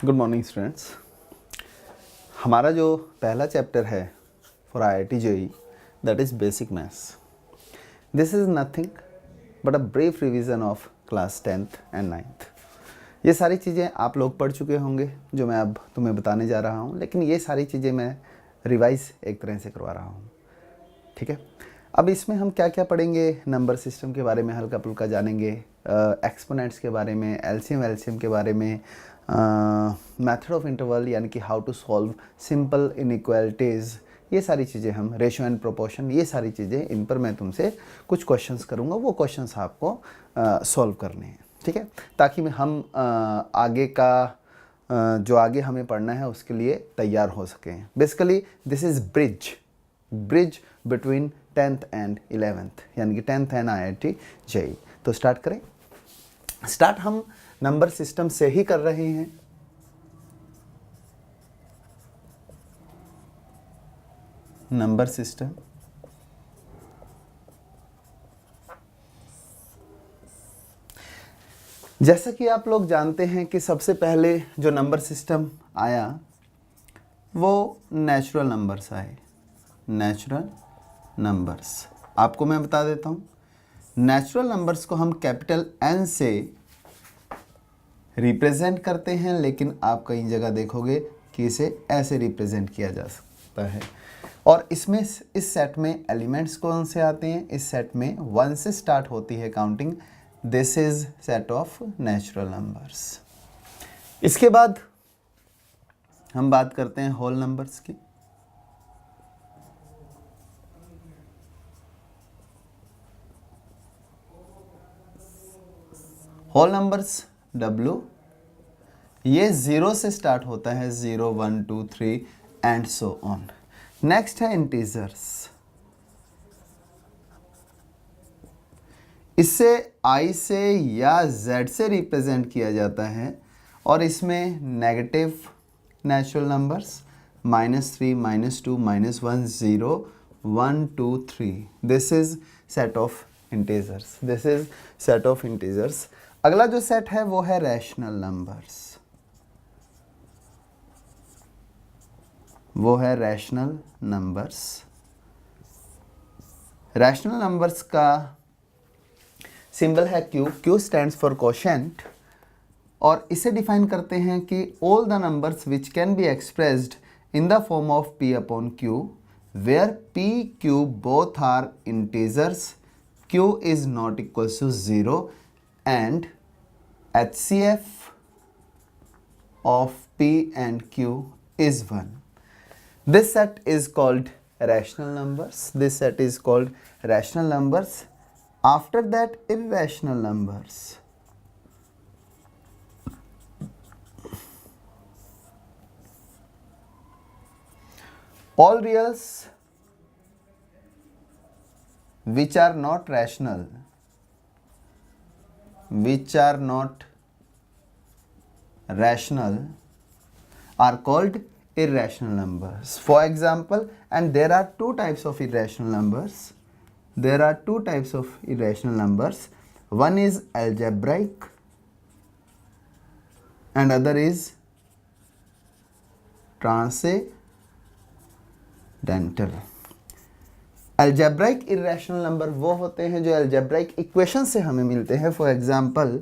Good morning students. हमारा जो पहला चैप्टर है for IIT JEE that is basic maths. This is nothing but a brief revision of class 10th and 9th। ये सारी चीज़ें आप लोग पढ़ चुके होंगे जो मैं अब तुम्हें बताने जा रहा हूँ, लेकिन ये सारी चीज़ें मैं रिवाइज एक तरह से करवा रहा हूँ। ठीक है, अब इसमें हम क्या क्या पढ़ेंगे, नंबर सिस्टम के बारे में हल्का फुल्का जानेंगे, एक्सपोनेंट्स के बारे में, एलसीएम के बारे में, मेथड ऑफ इंटरवल यानी कि how to solve simple inequalities, ये सारी चीज़ें हम, रेशियो एंड प्रोपोर्शन, ये सारी चीज़ें, इन पर मैं तुमसे कुछ क्वेश्चंस करूँगा। वो क्वेश्चंस आपको सॉल्व करने हैं, ठीक है, ताकि हम आगे का जो आगे हमें पढ़ना है उसके लिए तैयार हो सकें। Basically this is bridge between 10th and 11th, यानी कि 10th एंड IIT JEE। तो स्टार्ट करें। स्टार्ट हम नंबर सिस्टम से ही कर रहे हैं। नंबर सिस्टम, जैसा कि आप लोग जानते हैं कि सबसे पहले जो नंबर सिस्टम आया वो नेचुरल नंबर्स आए। नेचुरल नंबर्स आपको मैं बता देता हूँ, नेचुरल नंबर्स को हम कैपिटल N से रिप्रेजेंट करते हैं, लेकिन आप कई जगह देखोगे कि इसे ऐसे रिप्रेजेंट किया जा सकता है। और इसमें इस सेट में एलिमेंट्स कौन से आते हैं? इस सेट में 1 से स्टार्ट होती है counting. This is set of natural numbers. इसके बाद हम बात करते हैं होल नंबर्स की। होल नंबर्स W, ये 0 से स्टार्ट होता है, 0 1 2 3 एंड सो ऑन। नेक्स्ट है इंटीजर्स, इसे I से या Z से रिप्रेजेंट किया जाता है, और इसमें negative natural numbers -3 -2 -1 0 1 2 3। This is set of integers. This is set of integers. अगला जो सेट है वो है रैशनल नंबर्स। वो है रैशनल नंबर्स। रैशनल नंबर्स का सिंबल है Q। Q stands for quotient, और इसे डिफाइन करते हैं कि all the numbers which can be expressed in the form of P upon Q where P Q both are integers, Q is not equal to 0 and HCF of P and Q is 1. This set is called rational numbers. This set is called rational numbers. After that, irrational numbers. All reals which are not rational, are called irrational numbers. For example, and there are two types of irrational numbers. There are two types of irrational numbers. One is algebraic and other is transcendental. algebraic irrational number वो होते हैं जो algebraic equation से हमें मिलते हैं। For example,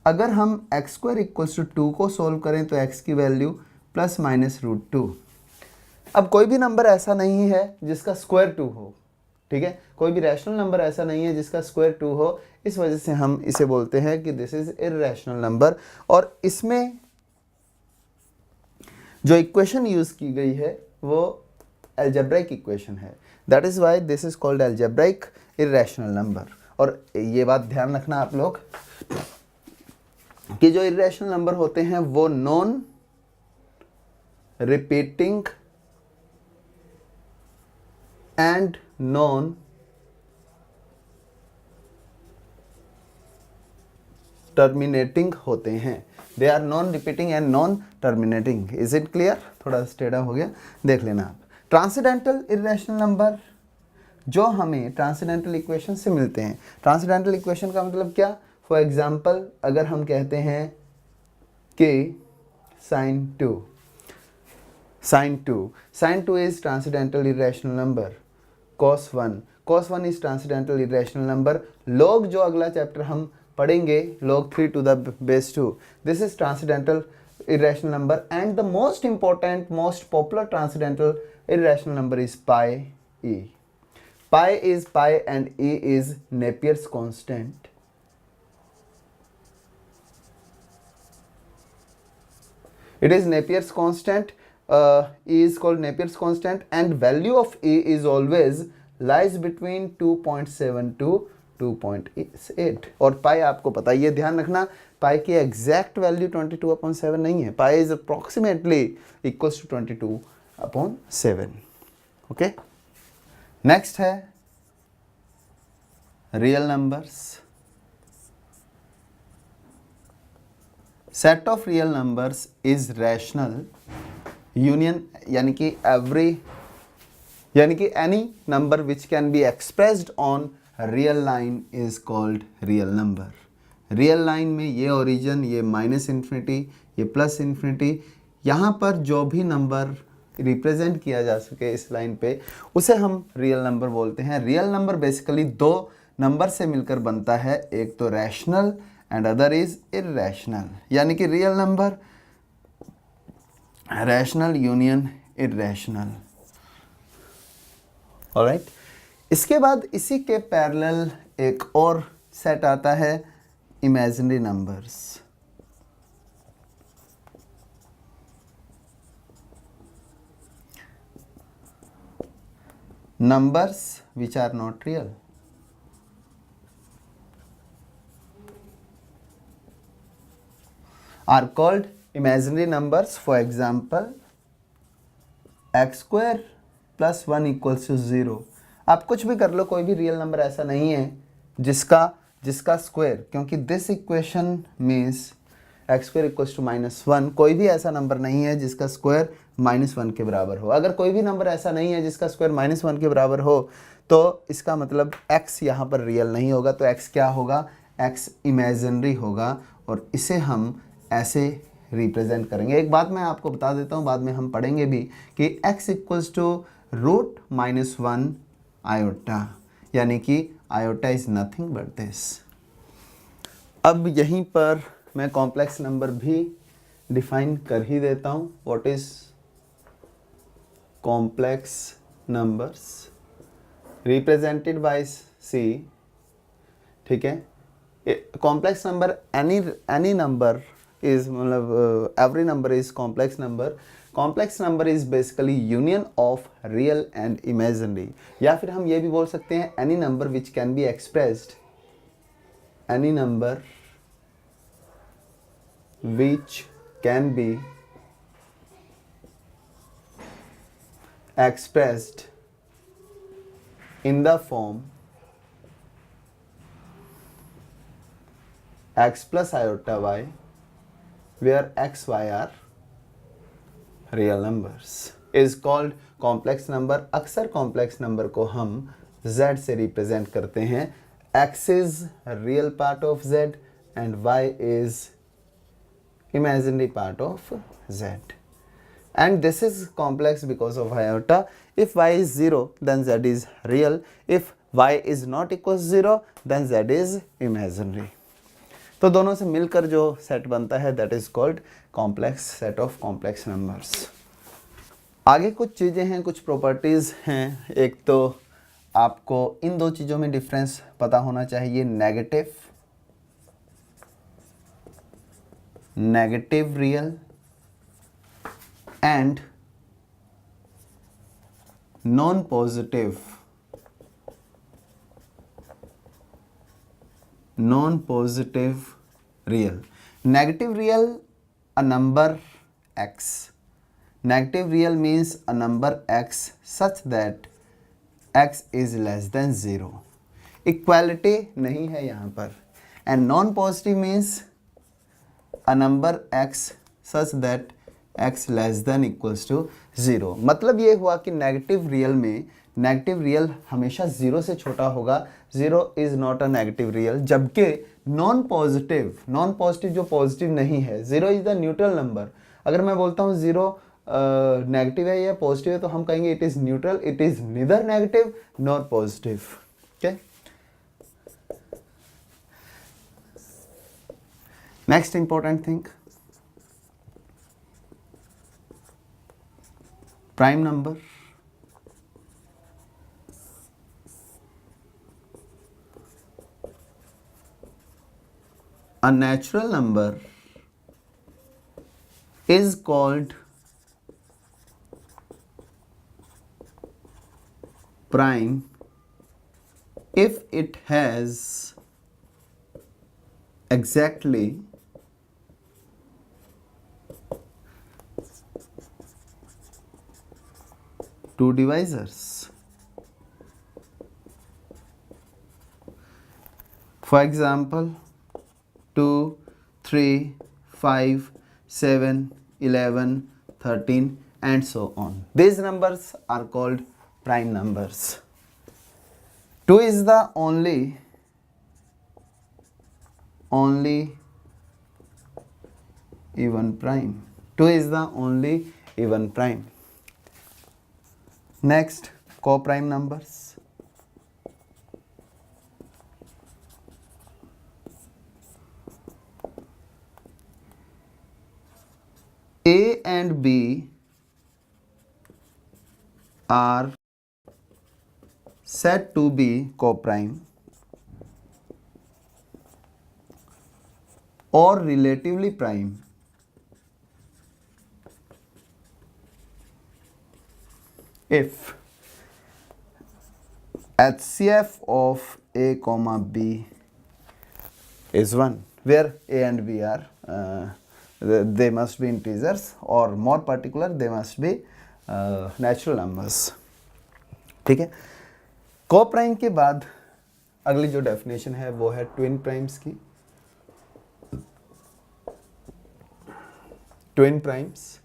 अगर हम x² इक्वल्स टू 2 को सोल्व करें तो x की वैल्यू ±√2। अब कोई भी नंबर ऐसा नहीं है जिसका स्क्वायर 2 हो, ठीक है, कोई भी रैशनल नंबर ऐसा नहीं है जिसका स्क्वायर 2 हो। इस वजह से हम इसे बोलते हैं कि दिस इज इर्रेशनल नंबर। और इसमें जो इक्वेशन यूज की गई है वो algebraic इक्वेशन है। That is why this is called algebraic irrational number. और ये बात ध्यान रखना आप लोग कि जो इर्रेशनल नंबर होते हैं वो non repeating and non terminating होते हैं। They are non repeating and non terminating. Is it clear? थोड़ा स्टेडा हो गया, देख लेना आप। ट्रांसेंडेंटल इर्रेशनल नंबर जो हमें ट्रांसेंडेंटल इक्वेशन से मिलते हैं। ट्रांसेंडेंटल इक्वेशन का मतलब क्या? फॉर एग्जाम्पल, अगर हम कहते हैं कि sin 2. Sin 2. Sin 2 is transcendental irrational number. Cos 1. Cos 1 is transcendental irrational number. log जो अगला चैप्टर हम पढ़ेंगे, log 3 to the base 2. This is transcendental irrational number, and the most important, most popular transcendental irrational number is pi e. Pi is pi and e is Napier's constant. It is Napier's constant. E is called Napier's constant, and value of E is always lies between 2.7 to 2.8. और पाई आपको पता है, ये ध्यान रखना, पाई की exact value 22/7 नहीं है. Pi is approximately equals to 22/7. Okay, next है real numbers. Set of real numbers is rational union, यानी कि any number which can be expressed on real line is called real number. Real line में ये origin, ये minus infinity, ये plus infinity, यहाँ पर जो भी नंबर रिप्रेजेंट किया जा सके इस लाइन पे, उसे हम रियल नंबर बोलते हैं. रियल नंबर बेसिकली दो नंबर से मिलकर बनता है, एक तो rational and other is irrational, यानी कि real number rational union irrational. Alright, इसके बाद इसी के पैरेलल एक और सेट आता है imaginary numbers. Numbers which are not real. are called imaginary numbers. For example, x square plus 1 equals to 0. आप कुछ भी कर लो, कोई भी रियल नंबर ऐसा नहीं है जिसका स्क्वायर, क्योंकि this equation means x square equals to -1. कोई भी ऐसा नंबर नहीं है जिसका स्क्वायर -1 के बराबर हो. अगर कोई भी नंबर ऐसा नहीं है जिसका स्क्वायर -1 के बराबर हो, तो इसका मतलब x यहाँ पर रियल नहीं होगा. तो x क्या होगा? x इमेजिनरी होगा, और इसे हम ऐसे रिप्रेजेंट करेंगे. एक बात मैं आपको बता देता हूँ, बाद में हम पढ़ेंगे भी, कि x इक्वल्स टू √-1 आयोटा, यानी कि iota is nothing but this. अब यहीं पर मैं कॉम्प्लेक्स नंबर भी डिफाइन कर ही देता हूँ. What is complex numbers? Represented by C. ठीक है, complex number any number is मतलब every number is complex number. Complex number is basically union of real and imaginary. या फिर हम ये भी बोल सकते हैं any number which can be expressed, any number which can be expressed in the form x plus iota y, where x, y are real numbers, is called complex number. अक्सर complex number को हम z से represent करते हैं. x is real part of z and y is imaginary part of z. And this is complex because of iota. If y is 0, then z is real. If y is not equals 0, then z is imaginary. तो दोनों से मिलकर जो set बनता है, that is called complex set of complex numbers. आगे कुछ चीज़ें हैं, कुछ प्रॉपर्टीज़ हैं. एक तो आपको इन दो चीज़ों में डिफरेंस पता होना चाहिए. Negative real and non positive real. Negative real, a number x. Negative real means a number x such that x is less than 0. Equality नहीं है यहाँ पर. And non positive means a number x such that x less than equals to 0. मतलब ये हुआ कि negative real में negative real हमेशा 0 से छोटा होगा. 0 is not a negative real. जबकि नॉन पॉजिटिव जो पॉजिटिव नहीं है, 0 इज द न्यूट्रल नंबर. अगर मैं बोलता हूँ 0 नेगेटिव है या पॉजिटिव है तो हम कहेंगे it is neutral, it is neither negative nor positive. Okay, next important thing, prime number. A natural number is called prime if it has exactly two divisors. For example, 2, 3, 5, 7, 11, 13 and so on. These numbers are called prime numbers. 2 is the only even prime. 2 is the only even prime. Next, co-prime numbers. A and B are said to be co-prime or relatively prime if HCF of A comma B is 1, where A and B are they must be integers, or more particular they must be natural numbers. ठीक है, को prime के बाद अगली जो definition है वो है ट्विन प्राइम्स की. ट्विन प्राइम्स,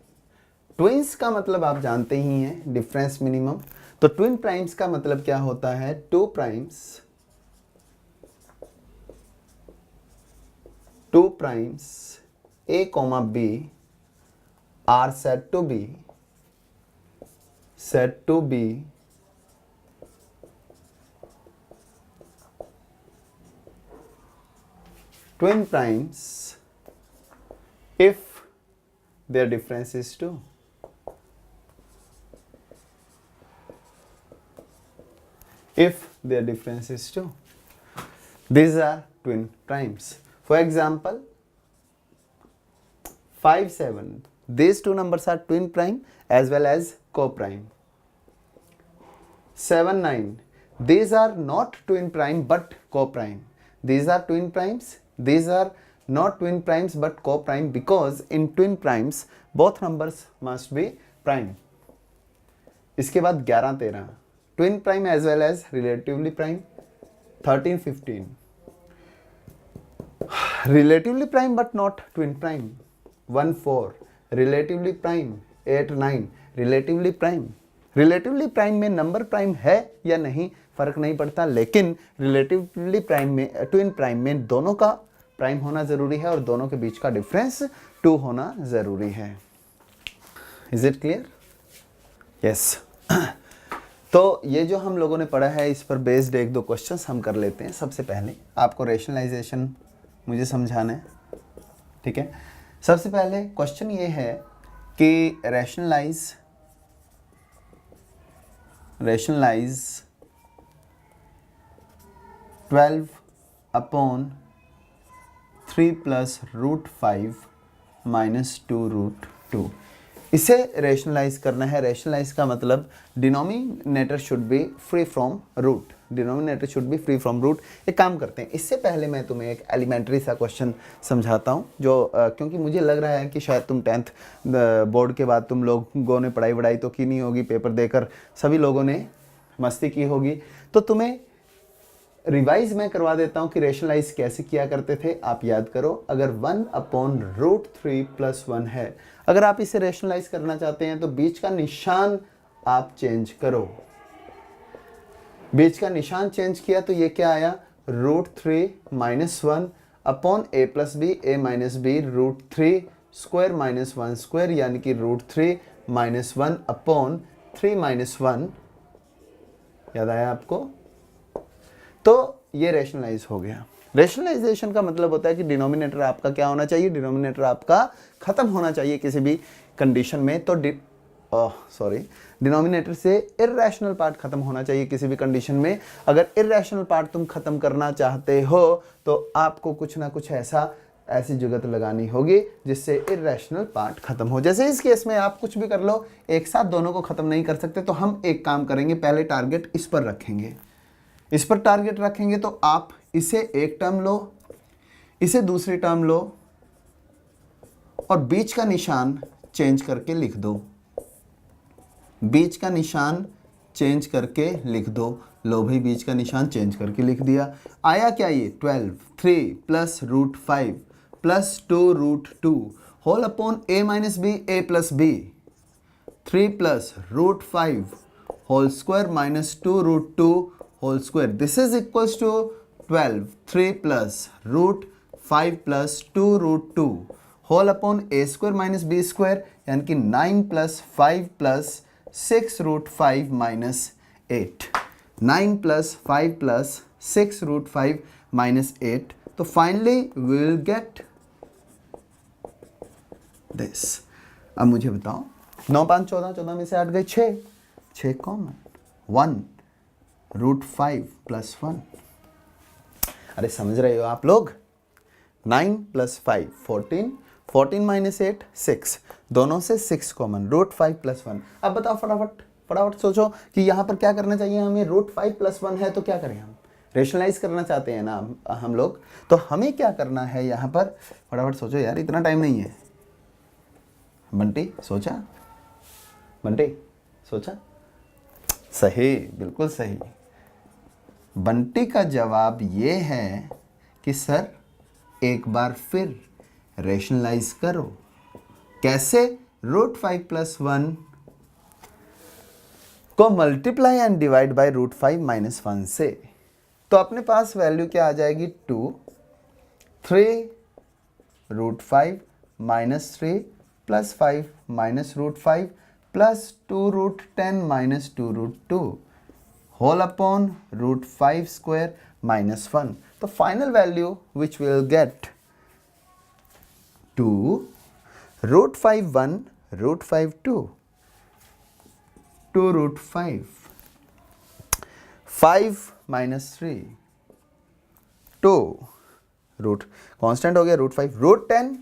ट्विंस का मतलब आप जानते ही हैं, डिफरेंस मिनिमम. तो ट्विन प्राइम्स का मतलब क्या होता है, two primes A comma B are said to be twin primes if their difference is 2. If their difference is 2, these are twin primes. For example, 5, 7, these two numbers are twin prime as well as co-prime. 7, 9, these are not twin prime but co-prime. These are twin primes, these are not twin primes but co-prime, because in twin primes both numbers must be prime. इसके बाद 11, 13 twin prime as well as relatively prime. 13, 15 relatively prime but not twin prime. 1, 4 relatively prime. 8, 9 relatively prime. Relatively prime में number prime है या नहीं फर्क नहीं पड़ता, लेकिन रिलेटिवली प्राइम में, ट्विन प्राइम में दोनों का प्राइम होना जरूरी है और दोनों के बीच का डिफरेंस 2 होना जरूरी है. Is it clear? यस. तो ये जो हम लोगों ने पढ़ा है इस पर बेस्ड एक दो क्वेश्चंस हम कर लेते हैं. सबसे पहले आपको रेशनलाइजेशन मुझे समझाना है, ठीक है. सबसे पहले क्वेश्चन ये है कि rationalise 12 upon 3 plus root 5 minus 2 root 2. इसे रेशनलाइज करना है. रेशनलाइज का मतलब denominator should be free from root. Denominator should be free from root. एक काम करते हैं, इससे पहले मैं तुम्हें एक एलिमेंट्री सा क्वेश्चन समझाता हूँ जो क्योंकि मुझे लग रहा है कि शायद तुम 10th बोर्ड के बाद तुम लोगों ने पढ़ाई तो की नहीं होगी, पेपर देकर सभी लोगों ने मस्ती की होगी. तो तुम्हें रिवाइज मैं करवा देता हूँ कि रेशनलाइज कैसे किया करते थे. आप याद करो, अगर 1 अपॉन रूट 3 प्लस 1 है, अगर आप इसे रेशनलाइज करना चाहते हैं तो बीच का निशान आप चेंज करो. बीच का निशान चेंज किया तो ये क्या आया, root 3 minus 1 upon a plus B, a minus B root 3 square minus 1 square यानी कि √3 माइनस 1 अपॉन 3 माइनस 1। याद आया आपको? तो ये रैशनलाइज हो गया। रैशनलाइजेशन का मतलब होता है कि डिनोमिनेटर आपका क्या होना चाहिए, डिनोमिनेटर आपका खत्म होना चाहिए किसी भी कंडीशन में। तो डिनोमिनेटर से इर्रेशनल पार्ट खत्म होना चाहिए किसी भी कंडीशन में। अगर इर्रेशनल पार्ट तुम खत्म करना चाहते हो तो आपको कुछ ना कुछ ऐसी जुगत लगानी होगी जिससे इर्रेशनल पार्ट खत्म हो। जैसे इस केस में आप कुछ भी कर लो, एक साथ दोनों को खत्म नहीं कर सकते, तो हम एक काम करेंगे, पहले टारगेट इस पर रखेंगे। इस पर टारगेट रखेंगे तो आप इसे एक टर्म लो, इसे दूसरी टर्म लो और बीच का निशान चेंज करके लिख दो। बीच का निशान चेंज करके लिख दो। लो भाई, बीच का निशान चेंज करके लिख दिया। आया क्या ये 12, 3 plus √5 plus 2√2 whole upon a minus B a plus B, 3 plus √5 whole square minus 2√2 whole square. This is equals to 12, 3 plus √5 plus 2√2 whole upon a square minus b square यानी कि 9 plus 5 plus 6√5 minus 8। 9 plus 5 plus 6√5 minus 8। तो finally we will get this. अब मुझे बताओ, 9 5 14, 14 में से 8 गए 6, 6 common, 1 √5 plus 1। अरे समझ रहे हो आप लोग? 9 प्लस 5 14, 14 माइनस 8 6, दोनों से 6 कॉमन, √5 प्लस 1। अब बताओ फटाफट सोचो कि यहाँ पर क्या करना चाहिए हमें। √5 प्लस 1 है तो क्या करें हम? रेशनलाइज करना चाहते हैं ना हम लोग, तो हमें क्या करना है यहाँ पर? फटाफट सोचो यार, इतना टाइम नहीं है। बंटी सोचा? बंटी सोचा? सही, बिल्कुल सही। बंटी का जवाब ये है कि सर एक बार फिर रेशनलाइज करो। कैसे? √5 प्लस 1 को multiply and divide by √5 minus 1 से। तो अपने पास वैल्यू क्या आ जाएगी? 2, 3 √5 minus 3 plus 5 minus √5 plus 2√10 minus 2√2 whole upon √5 square minus 1। तो final value which will get 2 √5 1 √5 2 2√5 5 minus 3 2 root constant हो गया √5 √10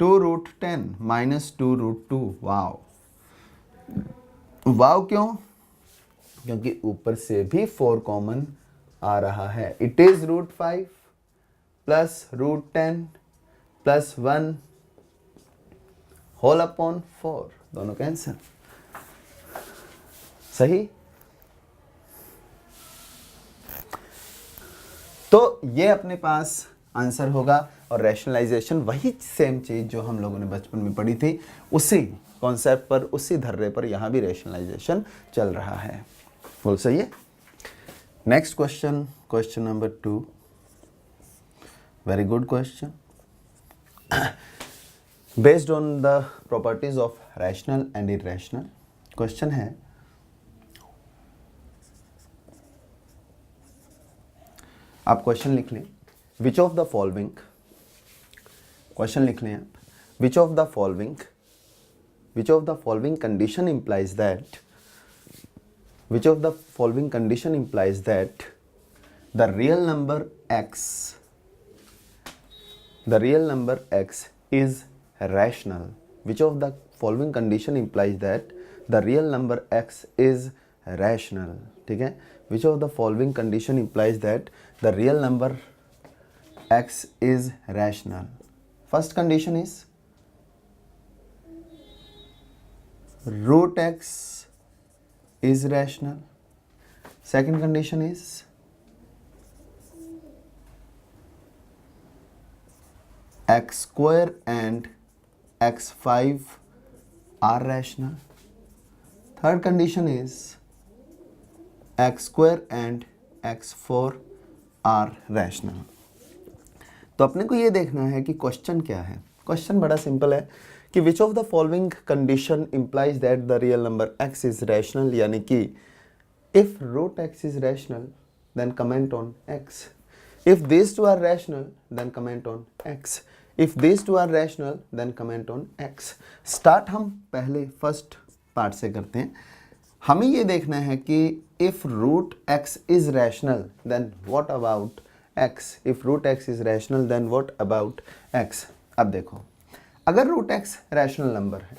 2√10 माइनस 2√2। वाव वाव, क्यों? क्योंकि ऊपर से भी 4 कॉमन आ रहा है। It is √5 plus √10 plus 1 whole upon 4, दोनों कैंसिल। सही। तो ये अपने पास आंसर होगा। और रैशनलाइजेशन वही सेम चीज जो हम लोगों ने बचपन में पढ़ी थी, उसी कॉन्सेप्ट पर, उसी धर्रे पर यहां भी रैशनलाइजेशन चल रहा है। बोल सही है। Next question, question number 2। Very good question. Based on the properties of rational and irrational. Question है, आप क्वेश्चन लिख लें। विच ऑफ द फॉलोइंग, क्वेश्चन लिख लें आप। विच of the following condition implies that, which of the following condition implies that the real number x is rational? Which of the following condition implies that the real number x is rational? ठीक है। Which of the following condition implies that the real number x is rational? First condition is √x is rational. Second condition is x square and x5 are rational. Third condition is x square and x4 are rational. तो अपने को ये देखना है कि question क्या है। Question बड़ा सिंपल है कि which of the following condition implies that the real number x is rational, यानी कि if root x is rational then comment on x, if these two are rational then comment on x, if these two are rational then comment on x. Start हम पहले first part से करते हैं। हमें ये देखना है कि if root x is rational then what about x, if root x is rational then what about x. अब देखो, अगर रूट x रैशनल नंबर है,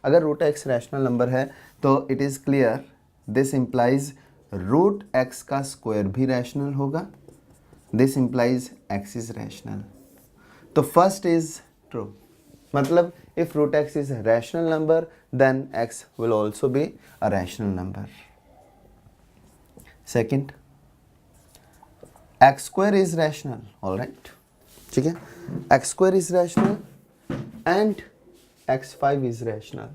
अगर रूट x रैशनल नंबर है तो it is clear this implies root x का square भी rational होगा, this implies x is rational. तो फर्स्ट इज ट्रू, मतलब if root x is rational number then x will also be a rational number. Second, x square is rational, alright, ठीक है, x square is rational and x5 is rational,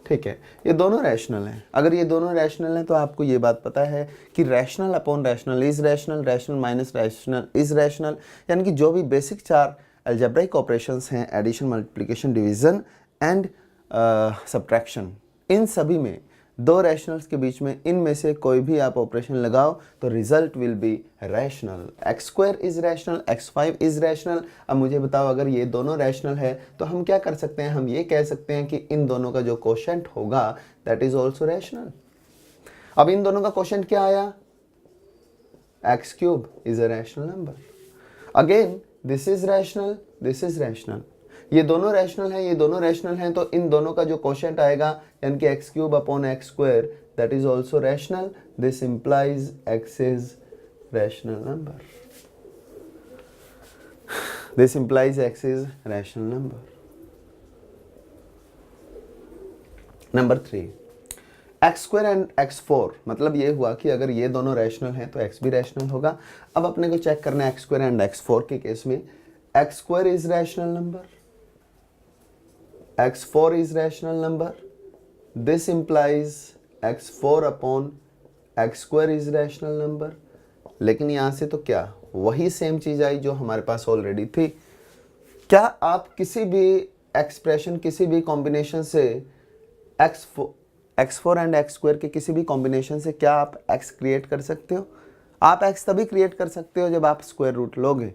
ठीक है, ये दोनों rational हैं। अगर ये दोनों रैशनल हैं तो आपको ये बात पता है कि rational upon rational is rational, rational minus rational is rational, यानी कि जो भी बेसिक चार अलजेब्रिक ऑपरेशंस हैं, addition, multiplication, division and subtraction, इन सभी में दो रैशनल्स के बीच में इनमें से कोई भी आप ऑपरेशन लगाओ तो result will be rational. X square is rational, x5 is rational. अब मुझे बताओ, अगर ये दोनों रैशनल है तो हम क्या कर सकते हैं, हम ये कह सकते हैं कि इन दोनों का जो कोशेंट होगा दैट इज ऑल्सो रैशनल। अब इन दोनों का कोशेंट क्या आया, x³ is a rational number. Again this is rational, this is rational, ये दोनों रैशनल हैं, ये दोनों रैशनल हैं, तो इन दोनों का जो कोशेंट आएगा यानी कि x³ upon x² that is also rational, this implies x is rational number, this implies x is rational number. Number 3, x² and x4, मतलब ये हुआ कि अगर ये दोनों रैशनल हैं तो x भी रैशनल होगा। अब अपने को चेक करना है x² एंड x4 के केस में, x² is rational number, x4 is rational number, this implies x4 upon x² is rational number। लेकिन यहाँ से तो क्या वही सेम चीज आई जो हमारे पास ऑलरेडी थी। क्या आप किसी भी एक्सप्रेशन, किसी भी कॉम्बिनेशन से x4 एंड x² के किसी भी कॉम्बिनेशन से क्या आप x क्रिएट कर सकते हो? आप x तभी क्रिएट कर सकते हो जब आप स्क्वायर रूट लोगे,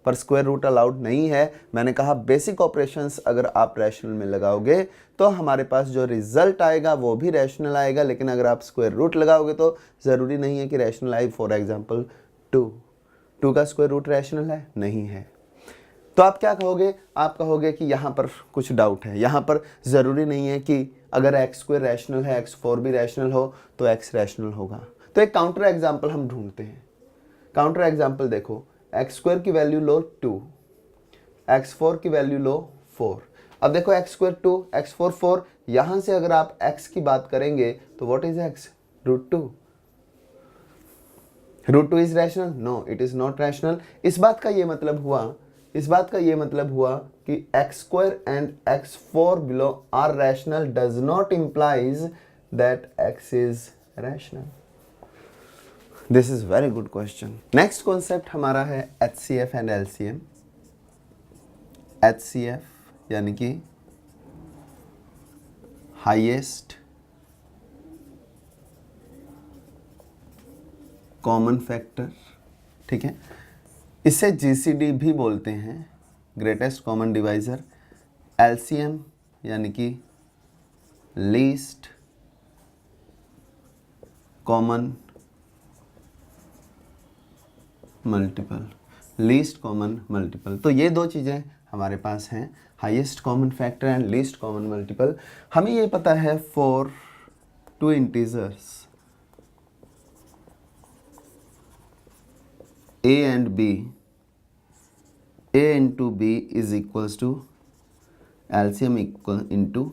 पर स्क्वायर रूट अलाउड नहीं है। मैंने कहा बेसिक ऑपरेशंस अगर आप रैशनल में लगाओगे तो हमारे पास जो रिजल्ट आएगा वो भी रैशनल आएगा, लेकिन अगर आप स्क्वायर रूट लगाओगे तो ज़रूरी नहीं है कि रैशनल आए। फॉर एग्जांपल 2 का स्क्वायर रूट रैशनल है, नहीं है, तो आप क्या कहोगे, आप कहोगे कि यहाँ पर कुछ डाउट है, यहाँ पर ज़रूरी नहीं है कि अगर x² रैशनल है x4 भी रैशनल हो तो x रैशनल होगा। तो एक काउंटर एग्जाम्पल हम ढूंढते हैं। काउंटर एग्जाम्पल देखो, x² की वैल्यू लो 2, x4 की वैल्यू लो 4। अब देखो x² 2, x4 4, यहां से अगर आप x की बात करेंगे तो what is x, √2। √2 is rational, no it is not rational. इस बात का ये मतलब हुआ कि x² and x4 below are rational does not implies that x is rational. This is very good question. Next concept हमारा है HCF एंड LCM। HCF यानी कि हाईएस्ट कॉमन फैक्टर, ठीक है, इसे GCD भी बोलते हैं, ग्रेटेस्ट कॉमन डिवाइजर। LCM यानी कि least common multiple, least common multiple. तो ये दो चीज़ें हमारे पास हैं, highest common factor and least common multiple. हमें ये पता है for 2 integers a and b, a into b is equals to LCM equal into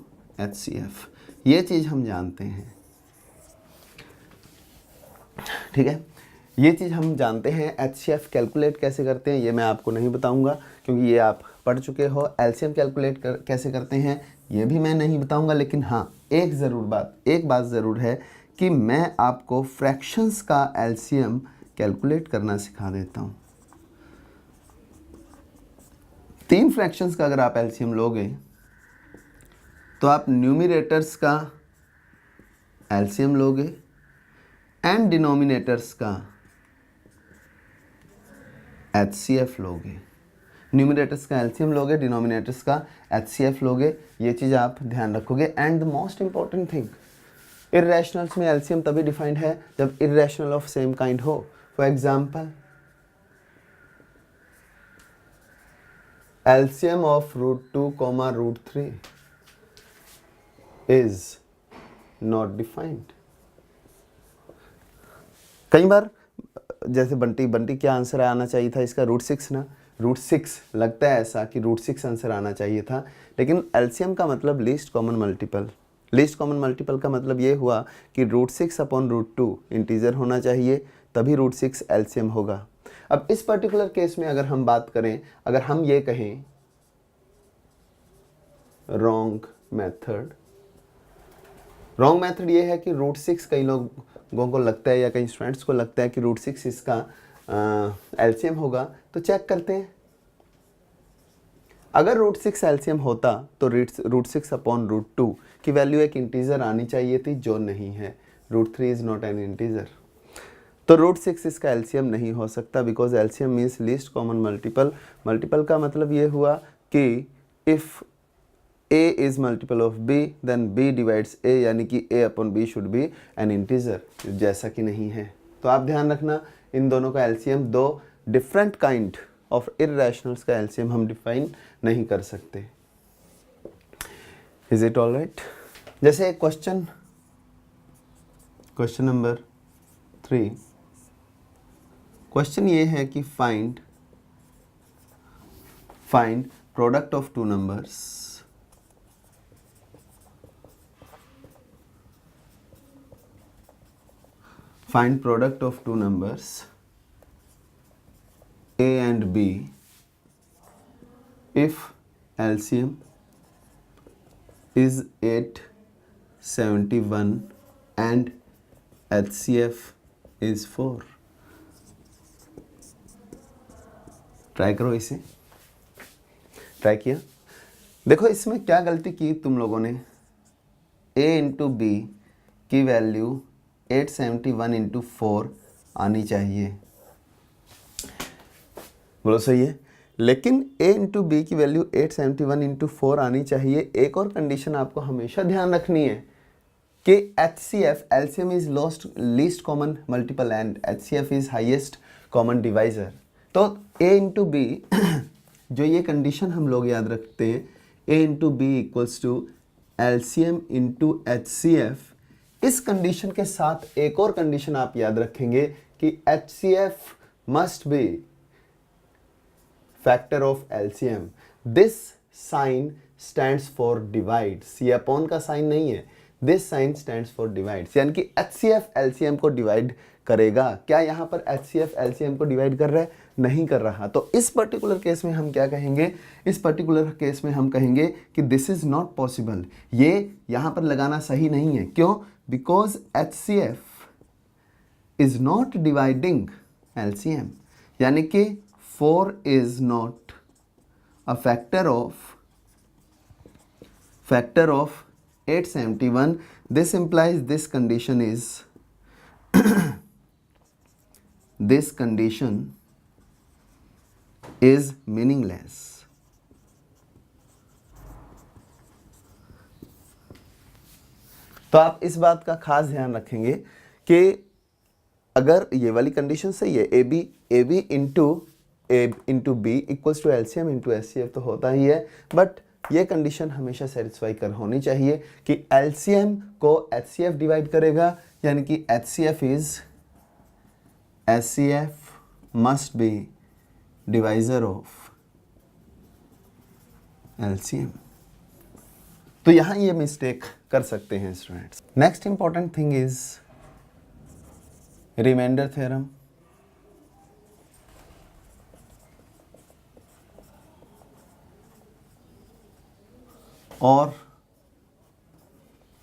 HCF। ये चीज़ हम जानते हैं, ठीक है, ये चीज़ हम जानते हैं। HCF कैलकुलेट कैसे करते हैं ये मैं आपको नहीं बताऊंगा क्योंकि ये आप पढ़ चुके हो। LCM कैलकुलेट कैसे करते हैं ये भी मैं नहीं बताऊंगा, लेकिन हाँ एक बात ज़रूर है कि मैं आपको फ्रैक्शंस का LCM कैलकुलेट करना सिखा देता हूँ। तीन फ्रैक्शंस का अगर आप एलसीएम लोगे तो आप न्यूमरेटर्स का एलसीएम लोगे एंड डिनोमिनेटर्स का एचसीएफ लोगे। न्यूमरेटर्स का एलसीएम लोगे, डिनोमिनेटर्स का एचसीएफ लोगे, ये चीज़ आप ध्यान रखोगे। And the most important thing, irrationals में एलसीएम तभी डिफाइंड है जब इर्रेशनल ऑफ सेम काइंड हो। For example, LCM of √2, √3 is not defined। कई बार जैसे बंटी क्या आंसर आना चाहिए था इसका, √6 ना, √6 लगता है ऐसा कि √6 आंसर आना चाहिए था, लेकिन LCM का मतलब least common multiple. Least common multiple का मतलब ये हुआ कि √6 अपॉन √2 इंटीजर होना चाहिए, तभी √6 LCM होगा। अब इस पर्टिकुलर केस में अगर हम बात करें, अगर हम ये कहें रॉन्ग मेथड ये है कि √6 कई लोगों को लगता है या कई स्टूडेंट्स को लगता है कि √6 इसका एलसीएम होगा। तो चेक करते हैं, अगर √6 एलसीएम होता तो √6 अपॉन √2 की वैल्यू एक इंटीजर आनी चाहिए थी, जो नहीं है। √3 इज नॉट एन इंटीजर, तो √6 इसका एलसीएम नहीं हो सकता, because LCM means least common multiple. Multiple का मतलब ये हुआ कि if a is multiple of b then b divides a, यानी कि a upon b should be an integer, जैसा कि नहीं है। तो आप ध्यान रखना, इन दोनों का एलसीएम, दो डिफरेंट काइंड ऑफ इर्रेशनल्स का एलसीएम हम डिफाइन नहीं कर सकते। Is it all right? जैसे क्वेश्चन नंबर 3, क्वेश्चन ये है कि find product of two numbers find product of two numbers a and b if LCM is 871 and HCF is 4। Try करो इसे। ट्राई किया? देखो इसमें क्या गलती की तुम लोगों ने, a इंटू बी की वैल्यू 871 इंटू 4 आनी चाहिए, बोलो सही है। लेकिन a इंटू बी की वैल्यू 871 इंटू 4 आनी चाहिए। एक और कंडीशन आपको हमेशा ध्यान रखनी है कि HCF LCM is least common multiple and HCF is highest common divisor. तो a इंटू बी जो ये कंडीशन हम लोग याद रखते हैं, a into b equals to LCM into HCF, इस कंडीशन के साथ एक और कंडीशन आप याद रखेंगे कि HCF must be factor of LCM। This sign stands for divides, ये अपॉन का साइन नहीं है, this sign stands for divides, यानी कि HCF LCM को डिवाइड करेगा। क्या यहाँ पर HCF LCM को डिवाइड कर रहा है? नहीं कर रहा। तो इस पर्टिकुलर केस में हम क्या कहेंगे? इस पर्टिकुलर केस में हम कहेंगे कि दिस इज नॉट पॉसिबल, ये यहाँ पर लगाना सही नहीं है। क्यों? Because HCF is not dividing LCM, यानी कि 4 is not a factor of 871। this implies this condition is this condition is meaningless। तो आप इस बात का खास ध्यान रखेंगे कि अगर ये वाली कंडीशन सही है, a b into b equals to LCM into HCF तो होता ही है, बट ये कंडीशन हमेशा सेटिस्फाई कर होनी चाहिए कि LCM को HCF डिवाइड करेगा, यानी कि HCF must be divisor of LCM। तो यहां ये मिस्टेक कर सकते हैं students. Next important thing is remainder theorem. और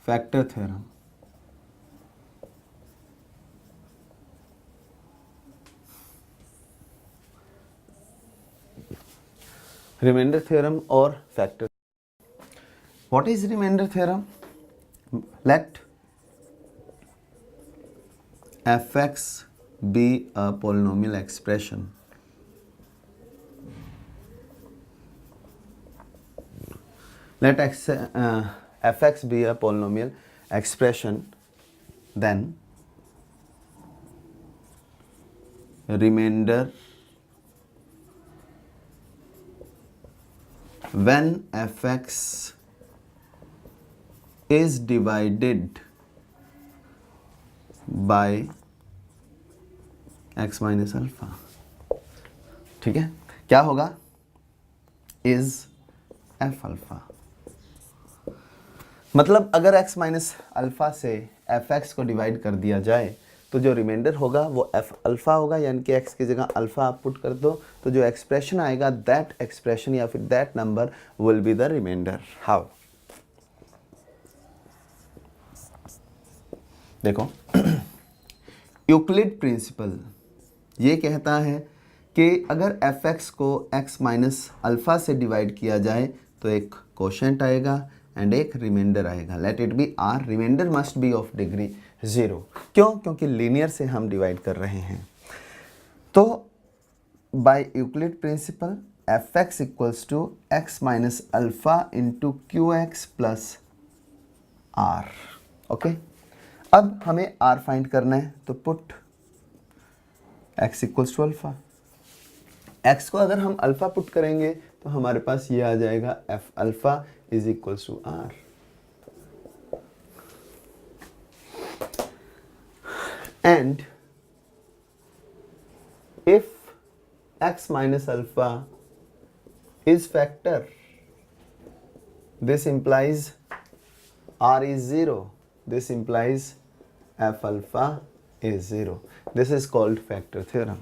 factor theorem. remainder theorem or factor. What is remainder theorem? Let fx be a polynomial expression. Let fx be a polynomial expression, then remainder when fx is divided by x minus alpha. ठीक है, क्या होगा? Is F alpha. मतलब अगर x minus alpha से F x को divide कर दिया जाए तो जो रिमाइंडर होगा वो एफ अल्फा होगा, यानी कि x की जगह अल्फा आप पुट कर दो तो जो एक्सप्रेशन आएगा दैट एक्सप्रेशन या फिर that number will be the remainder. How? देखो, यूक्लिड प्रिंसिपल ये कहता है कि अगर एफ एक्स को x माइनस अल्फा से डिवाइड किया जाए तो एक कोशेंट आएगा एंड एक रिमाइंडर आएगा. Let it be r. Remainder must be of degree 0. क्यों? क्योंकि लीनियर से हम डिवाइड कर रहे हैं. तो by Euclid principle f x equals to x minus alpha into q x plus r. Okay, अब हमें r फाइंड करना है तो put x equals to alpha. x को अगर हम अल्फा पुट करेंगे तो हमारे पास ये आ जाएगा f alpha is equals to r. And if x minus alpha is factor, this implies r is 0. This implies f alpha is 0. This is called factor theorem.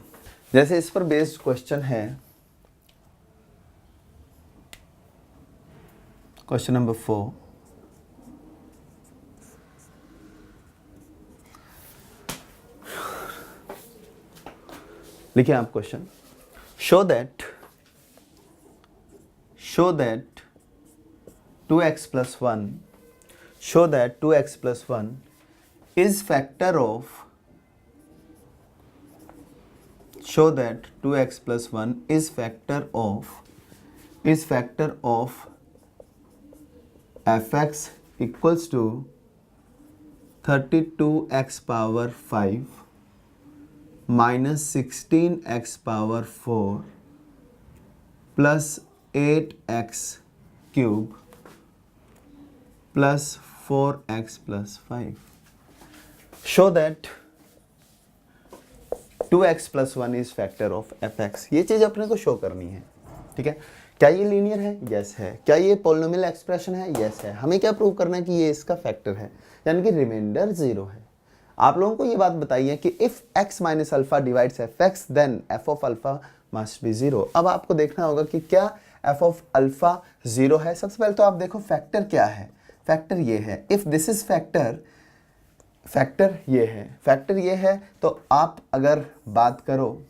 जैसे इस पर बेस्ड क्वेश्चन है, क्वेश्चन नंबर 4. लिखिए आप question. Show that 2x plus 1 show that 2x plus 1 is factor of fx equals to 32x power 5 minus 16x power 4 plus 8x cube plus 4x plus 5. Show that 2x plus 1 is factor of fx. ये चीज़ अपने को show करनी है. ठीक है, क्या ये linear है? यस है. क्या ये पॉलिनोमियल एक्सप्रेशन है? यस है. हमें क्या प्रूव करना है कि ये इसका फैक्टर है, यानी कि रिमाइंडर 0 है. आप लोगों को ये बात बताइए कि if x minus alpha divides f x then f of alpha must be 0. अब आपको देखना होगा कि क्या एफ ऑफ अल्फा 0 है. सबसे पहले तो आप देखो फैक्टर क्या है. फैक्टर ये है. इफ दिस इज फैक्टर ये है. फैक्टर ये है तो आप अगर बात करो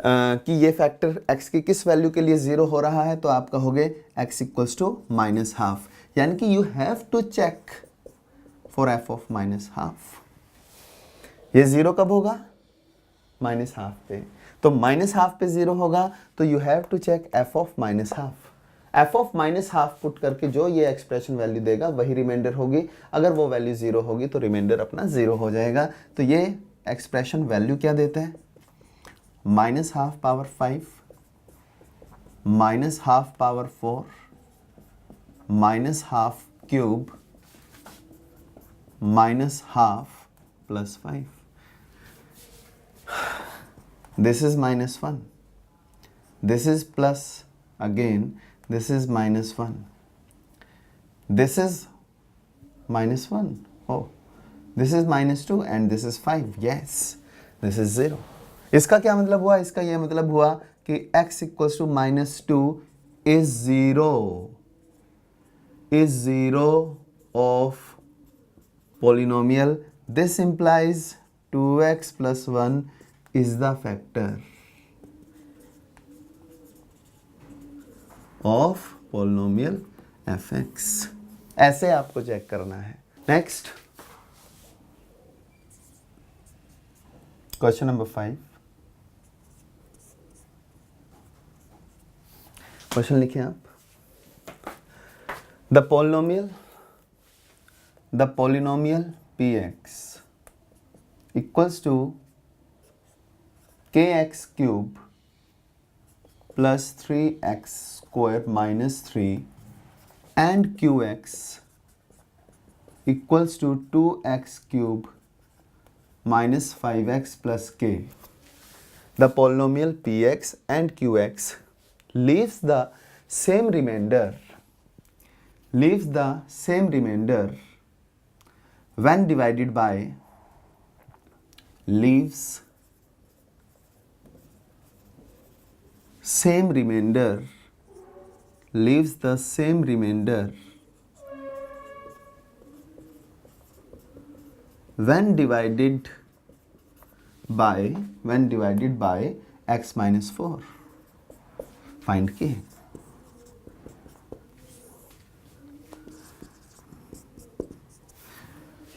कि ये फैक्टर x की किस वैल्यू के लिए 0 हो रहा है तो आप कहोगे x equals to minus half, यानी कि you have to check for f of minus half. ये 0 कब होगा? माइनस हाफ पे. तो माइनस हाफ पे 0 होगा तो you have to check f of minus half. F of minus half put करके जो ये एक्सप्रेशन वैल्यू देगा वही रिमाइंडर होगी. अगर वो वैल्यू 0 होगी तो रिमाइंडर अपना 0 हो जाएगा. तो ये एक्सप्रेशन वैल्यू क्या देता है? Minus half power 5 minus half power 4 minus half cube minus half plus 5. This is minus 1. This is plus again. This is minus 1. This is minus 1. Oh, this is minus 2 and this is 5. Yes, this is 0. इसका क्या मतलब हुआ? इसका यह मतलब हुआ कि x equals to minus 2 is 0 of polynomial. This implies 2x plus 1 is the factor. Of polynomial fx। ऐसे आपको चेक करना है। Next question number 5। क्वेश्चन लिखिए आप। The polynomial px equals to kx cube plus 3x square minus 3 and qx equals to 2x cube minus 5x plus k. The polynomial px and qx leaves the same remainder when divided by same remainder when divided by x minus 4. Find k.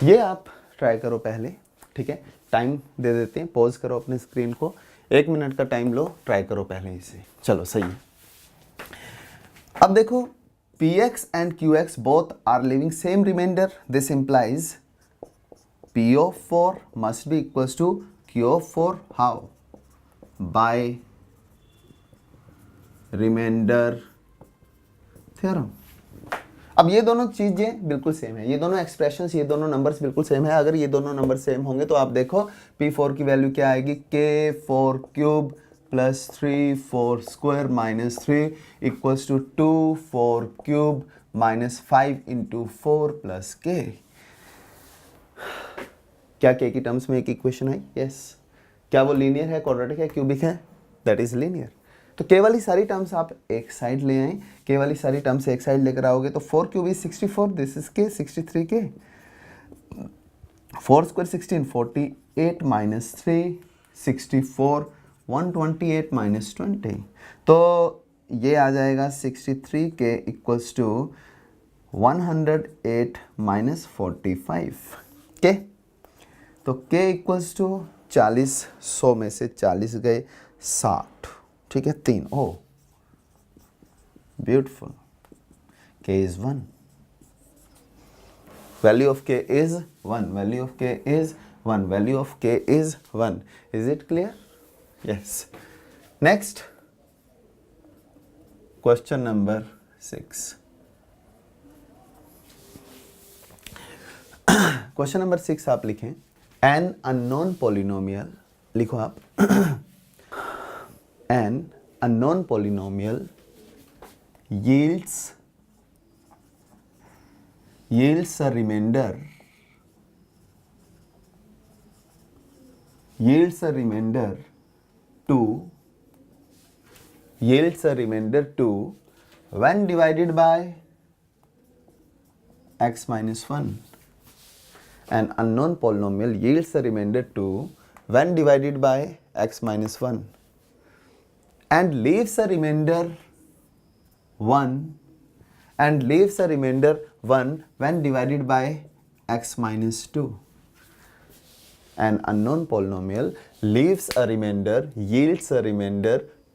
ये आप try करो पहले, ठीक है। Time दे देते हैं, pause करो अपने स्क्रीन को, 1 मिनट का टाइम लो, ट्राई करो पहले इसे। चलो सही है। अब देखो px and qx both are leaving same remainder. This implies p of 4 must be equals to q of 4. How? By remainder theorem. अब ये दोनों चीजें बिल्कुल सेम है, ये दोनों एक्सप्रेशंस, ये दोनों नंबर्स बिल्कुल सेम है। अगर ये दोनों नंबर सेम होंगे तो आप देखो p4 की वैल्यू क्या आएगी, k4 cube plus 3 4 square minus 3 equals to 2 4 cube minus 5 into 4 plus k। क्या k की टर्म्स में एक इक्वेशन आई? यस। क्या वो लीनियर है, क्वाड्रेटिक है, क्यूबिक है? That is linear. तो k वाली सारी टर्म्स आप एक साइड ले आए, k वाली सारी टर्म्स एक साइड लेकर आओगे तो 4 cube is 64, this is k 63 k, 4 square 16 48 minus 3 64 128 minus 20, तो ये आ जाएगा 63 k equals to 108 minus 45 k। तो k इक्वल्स टू 40, 100 में से 40 गए 60, ठीक है, 3। ओ beautiful, k is 1, value of k is 1, value of k is 1, value of k is 1. Is it clear? Yes. Next question number 6. Question number 6 आप लिखें, an unknown polynomial, लिखो आप an unknown polynomial yields a remainder to when divided by x minus 1. An unknown polynomial yields a remainder to when divided by x minus 1 and leaves a remainder 1 when divided by x minus 2. An unknown polynomial yields a remainder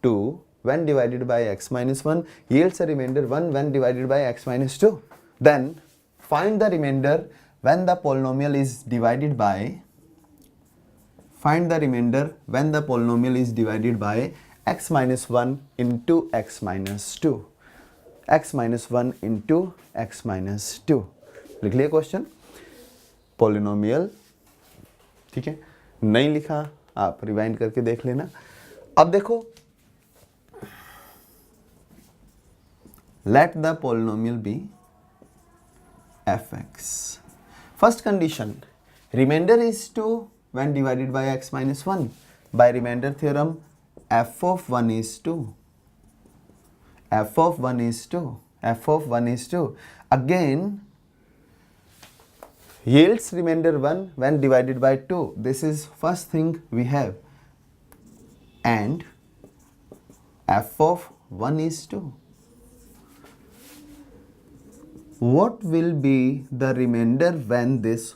2 when divided by x minus 1, yields a remainder 1 when divided by x minus 2. Then find the remainder when the polynomial is divided by x minus 1 into x minus 2, x minus 1 into x minus 2। लिख लिया question, polynomial, ठीक है। नहीं लिखा आप rewind करके देख लेना। अब देखो, let the polynomial be fx. First condition, remainder is 2 when divided by x minus 1. By remainder theorem, f of 1 is 2. f of 1 is 2. Again, yields remainder 1 when divided by 2. This is first thing we have. And f of 1 is 2. what will be the remainder when this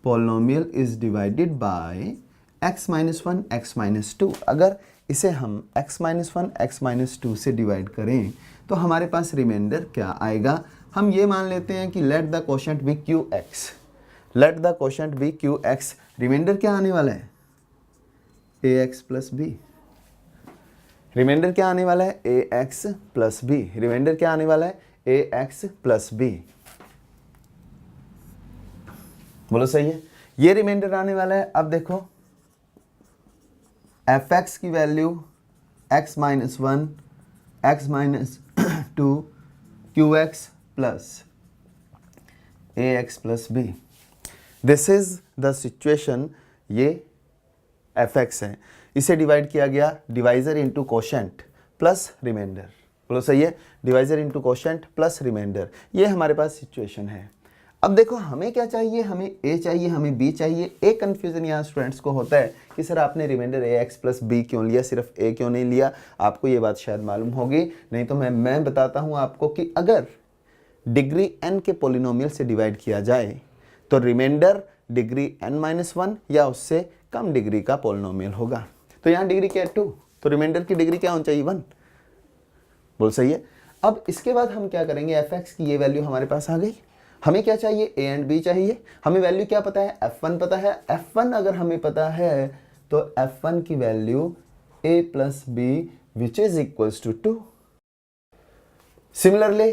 polynomial is divided by x minus 1 x minus 2? अगर इसे हम x minus 1 x minus 2 से divide करें तो हमारे पास reminder क्या आएगा? हम ये मान लेते हैं कि let the quotient be q x, let the quotient be q x, remainder क्या आने वाला है? A x plus b. Remainder क्या आने वाला है? A x plus b. Remainder क्या आने वाला है? A x plus b. बोलो सही है, ये रिमाइंडर आने वाला है। अब देखो एफ एक्स की value x minus 1 x minus 2 q x plus a x plus b. This is the situation. ये एफ एक्स है, इसे डिवाइड किया गया divisor into quotient plus remainder. बोलो सही है, divisor into quotient plus remainder, ये हमारे पास सिचुएशन है। अब देखो हमें क्या चाहिए? हमें ए चाहिए, हमें बी चाहिए। एक कन्फ्यूजन यहाँ स्टूडेंट्स को होता है कि सर आपने रिमाइंडर ए एक्स प्लस बी क्यों लिया, सिर्फ ए क्यों नहीं लिया? आपको ये बात शायद मालूम होगी, नहीं तो मैं बताता हूँ आपको कि अगर डिग्री n के पोलिनोमियल से डिवाइड किया जाए तो रिमाइंडर डिग्री n-1 या उससे कम डिग्री का पोलिनोमियल होगा। तो यहाँ डिग्री क्या है? 2, तो रिमाइंडर की डिग्री क्या होनी चाहिए? 1। बोल सही है। अब इसके बाद हम क्या करेंगे? एफ एक्स की ये वैल्यू हमारे पास आ गई। हमें क्या चाहिए? ए एंड बी चाहिए। हमें वैल्यू क्या पता है? F1 पता है। F1 अगर हमें पता है तो F1 की value a plus b which is equals to 2। Similarly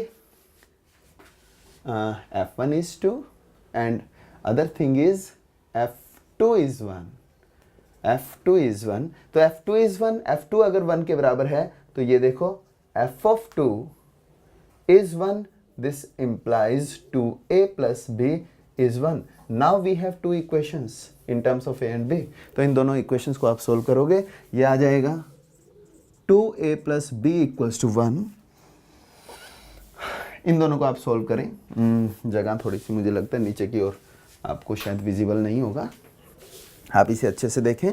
F1 is 2 and other thing is F2 is 1. F2 is 1, तो F2 is 1, F2 अगर 1 के बराबर है तो ये देखो f of 2 is 1, this implies 2a plus b is 1. Now we have two equations in terms of a and b. तो इन दोनों इक्वेशंस को आप सोल्व करोगे, ये आ जाएगा 2a plus b equals to 1. इन दोनों को आप सोल्व करें। जगह थोड़ी सी मुझे लगता है नीचे की ओर आपको शायद विजिबल नहीं होगा, आप इसे अच्छे से देखें।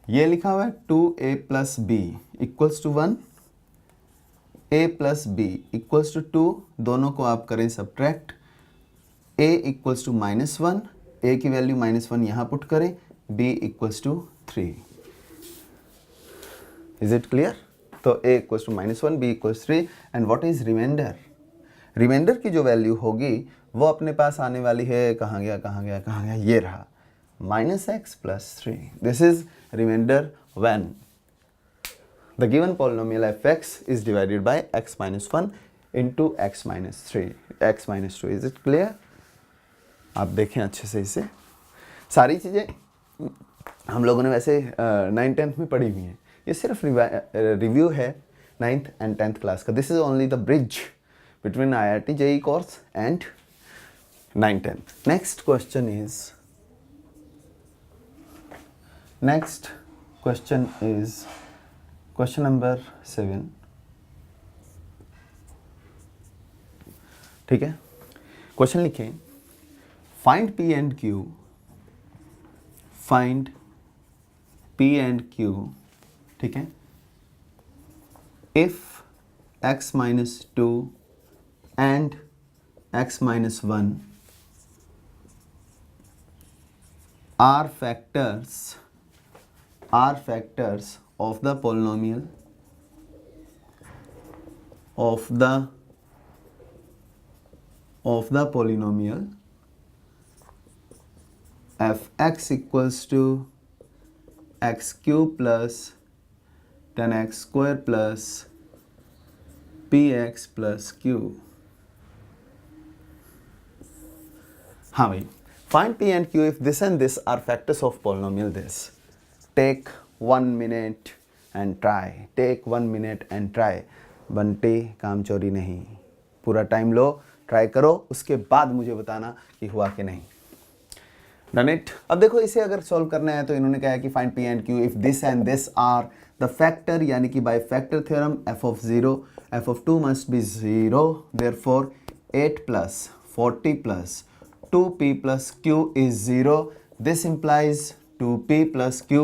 ये लिखा हुआ है 2a plus b equals to 1, a plus b equals to 2, दोनों को आप करें subtract. a equals to -1, a की वैल्यू -1 यहाँ पुट करें, b equals to 3। Is it clear? तो a equals to -1, b equals 3 and what is remainder? Remainder की जो वैल्यू होगी वो अपने पास आने वाली है, कहाँ गया कहाँ गया कहाँ गया, ये रहा -x plus 3. This is remainder when the given polynomial f(x) is divided by x minus 1 into x minus 3 x minus 2. Is it clear? आप देखें अच्छे से इसे, सारी चीज़ें हम लोगों ने वैसे 9th 10th में पढ़ी हुई हैं, ये सिर्फ रिव्यू है 9th and 10th क्लास का. This is only the bridge between IIT JEE course and 9th 10th. Next question is question number 7. ठीक है, क्वेश्चन लिखें, find P and Q, find P and Q, ठीक है, if x minus 2 and x minus 1 are factors of the polynomial of the polynomial f(x) equals to x cube plus 10x square plus px plus q. हाँ भाई, find P and Q if this and this are factors of polynomial this. Take 1 minute and try. Take 1 minute and try. बंटे काम चोरी नहीं, पूरा time लो, try करो, उसके बाद मुझे बताना कि हुआ कि नहीं. Done it? अब देखो इसे अगर सॉल्व करना है तो इन्होंने कहा कि find P and Q if this and this are the factor, यानी कि by factor theorem f of 0, f of 2 must be 0, therefore 8 plus 40 plus 2p plus q is 0. This implies 2p plus q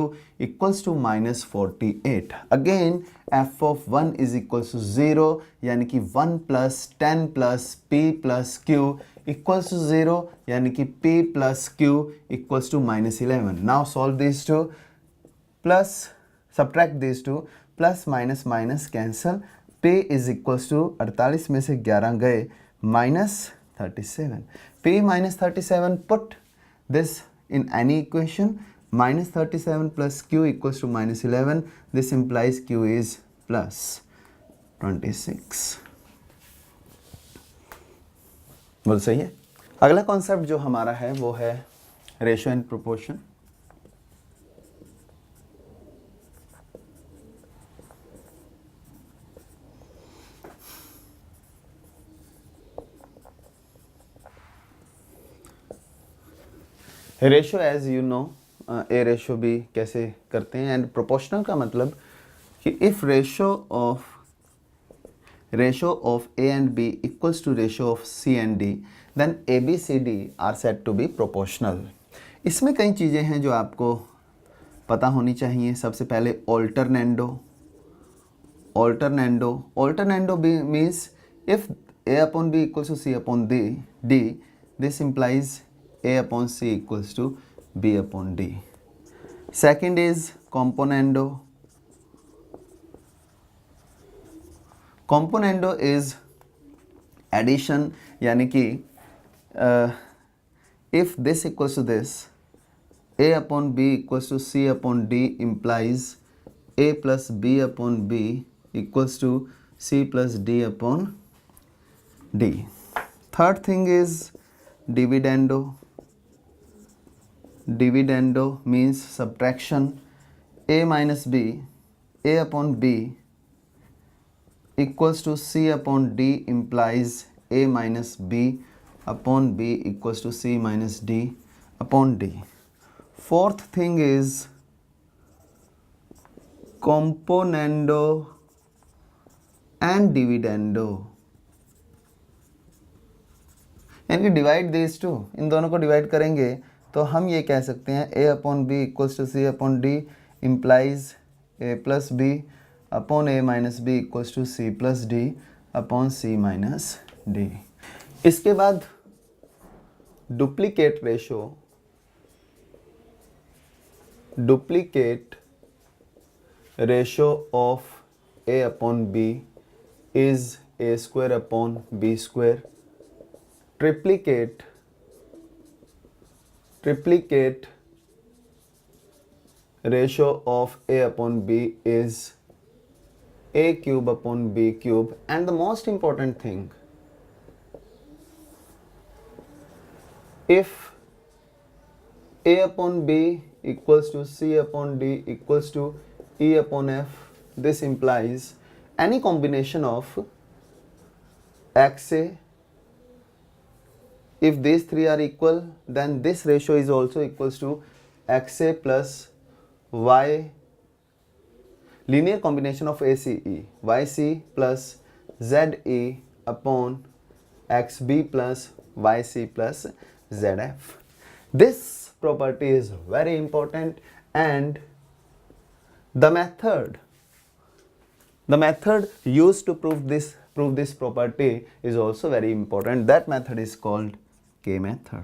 equals to -48. Again f of 1 is equals to 0, यानी कि 1 plus 10 plus p plus q equals to 0, यानी कि p plus q equals to -11. Now solve these two, plus subtract these two, plus minus minus cancel, p is equals to 48 में से 11 गए -37. p -37, put this in any equation. -37 plus q equals to -11. This implies q is plus 26. बोल सही है। अगला concept जो हमारा है वो है ratio and proportion. Ratio as you know, a ratio भी कैसे करते हैं, एंड प्रोपोर्शनल का मतलब कि if ratio of a and b equals to ratio of c and d, then a b c d are said to be proportional. इसमें कई चीज़ें हैं जो आपको पता होनी चाहिए। सबसे पहले alternendo means if A upon B equals to C upon D, this implies A upon C equals to B upon D. Second is componendo. Componendo is addition, यानी कि if this equals to this, A upon B equals to C upon D implies A plus B upon B equals to C plus D upon D. Third thing is dividendo. Dividendo means subtraction. A minus B, A upon B equals to C upon D implies A minus B upon B equals to C minus D upon D. Fourth thing is componendo and dividendo, यानी कि divide this to, इन दोनों को divide करेंगे तो हम ये कह सकते हैं a upon B equals to C upon d implies a plus B upon a minus b equals to c plus d upon C minus d. इसके बाद duplicate ratio of a upon b is a square upon b square. Triplicate ratio of A upon B is A cube upon B cube, and the most important thing, if A upon B equals to C upon D equals to E upon F, this implies any combination of XA. If these three are equal, then this ratio is also equals to XA plus Y, linear combination of ACE, YC plus ZE upon XB plus YC plus ZF. This property is very important, and the method used to prove this property is also very important. That method is called K method.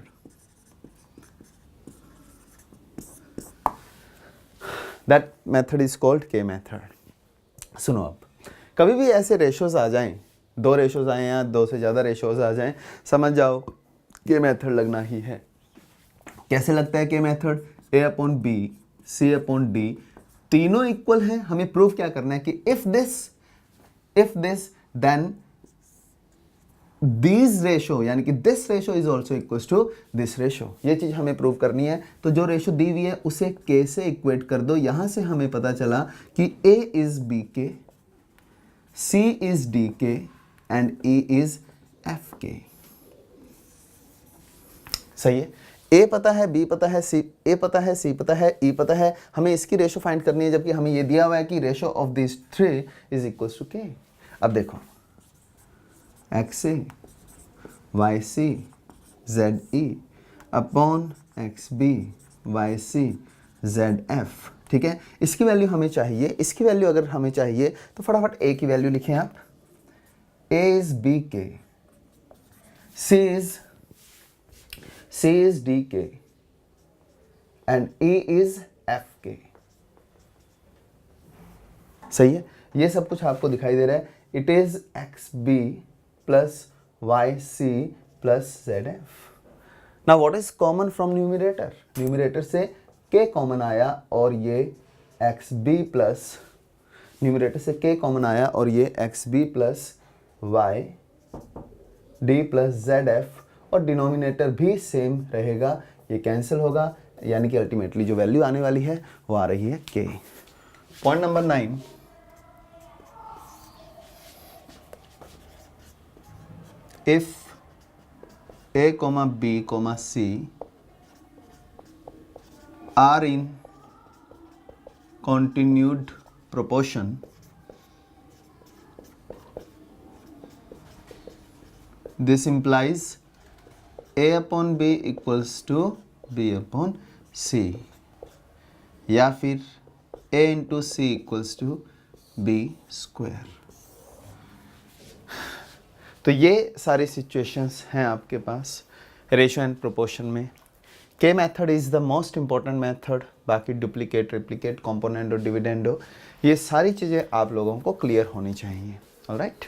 That method is called K method. सुनो, अब कभी भी ऐसे ratios आ जाएं, दो ratios आए या दो से ज़्यादा रेशोज आ जाएं, समझ जाओ K मेथड लगना ही है। कैसे लगता है K method? A upon b, C upon d, तीनों इक्वल हैं। हमें प्रूव क्या करना है कि if this then this ratio, यानी कि this ratio is also equals to this ratio. ये चीज हमें प्रूव करनी है। तो जो रेशो दी हुई है उसे के से इक्वेट कर दो। यहां से हमें पता चला कि ए इज बी के, सी इज डी के एंड ई इज एफ के। सही है। ए पता है, बी पता है, सी ए पता है, सी पता है, ई पता है। हमें इसकी रेशो फाइंड करनी है, जबकि हमें ये दिया हुआ है कि ratio of this three is equals to k. अब देखो, XA, YC, ZE upon XB, YC, z f. ठीक है, इसकी वैल्यू हमें चाहिए, इसकी वैल्यू अगर हमें चाहिए तो फटाफट ए की वैल्यू लिखें आप। ए इज बी के, सी इज डी के एंड ई इज एफ के। सही है, ये सब कुछ आपको दिखाई दे रहा है। It is x b plus y c plus z f. Now what is common from numerator? Numerator से k कॉमन आया और ये एक्स बी प्लस, न्यूमरेटर से k कॉमन आया और ये x b plus y d plus z f, और denominator भी सेम रहेगा, ये कैंसिल होगा, यानी कि अल्टीमेटली जो वैल्यू आने वाली है वो आ रही है k। Point number 9, if a, b, c are in continued proportion, this implies a upon b equals to b upon c, या फिर a into c equals to b square। तो ये सारी सिचुएशंस हैं आपके पास रेशियो एंड प्रोपोर्शन में। के method is the most important method, बाकी डुप्लीकेट, रिप्लीकेट, कॉम्पोनेंडो, डिविडेंडो, ये सारी चीज़ें आप लोगों को क्लियर होनी चाहिए। ऑलराइट,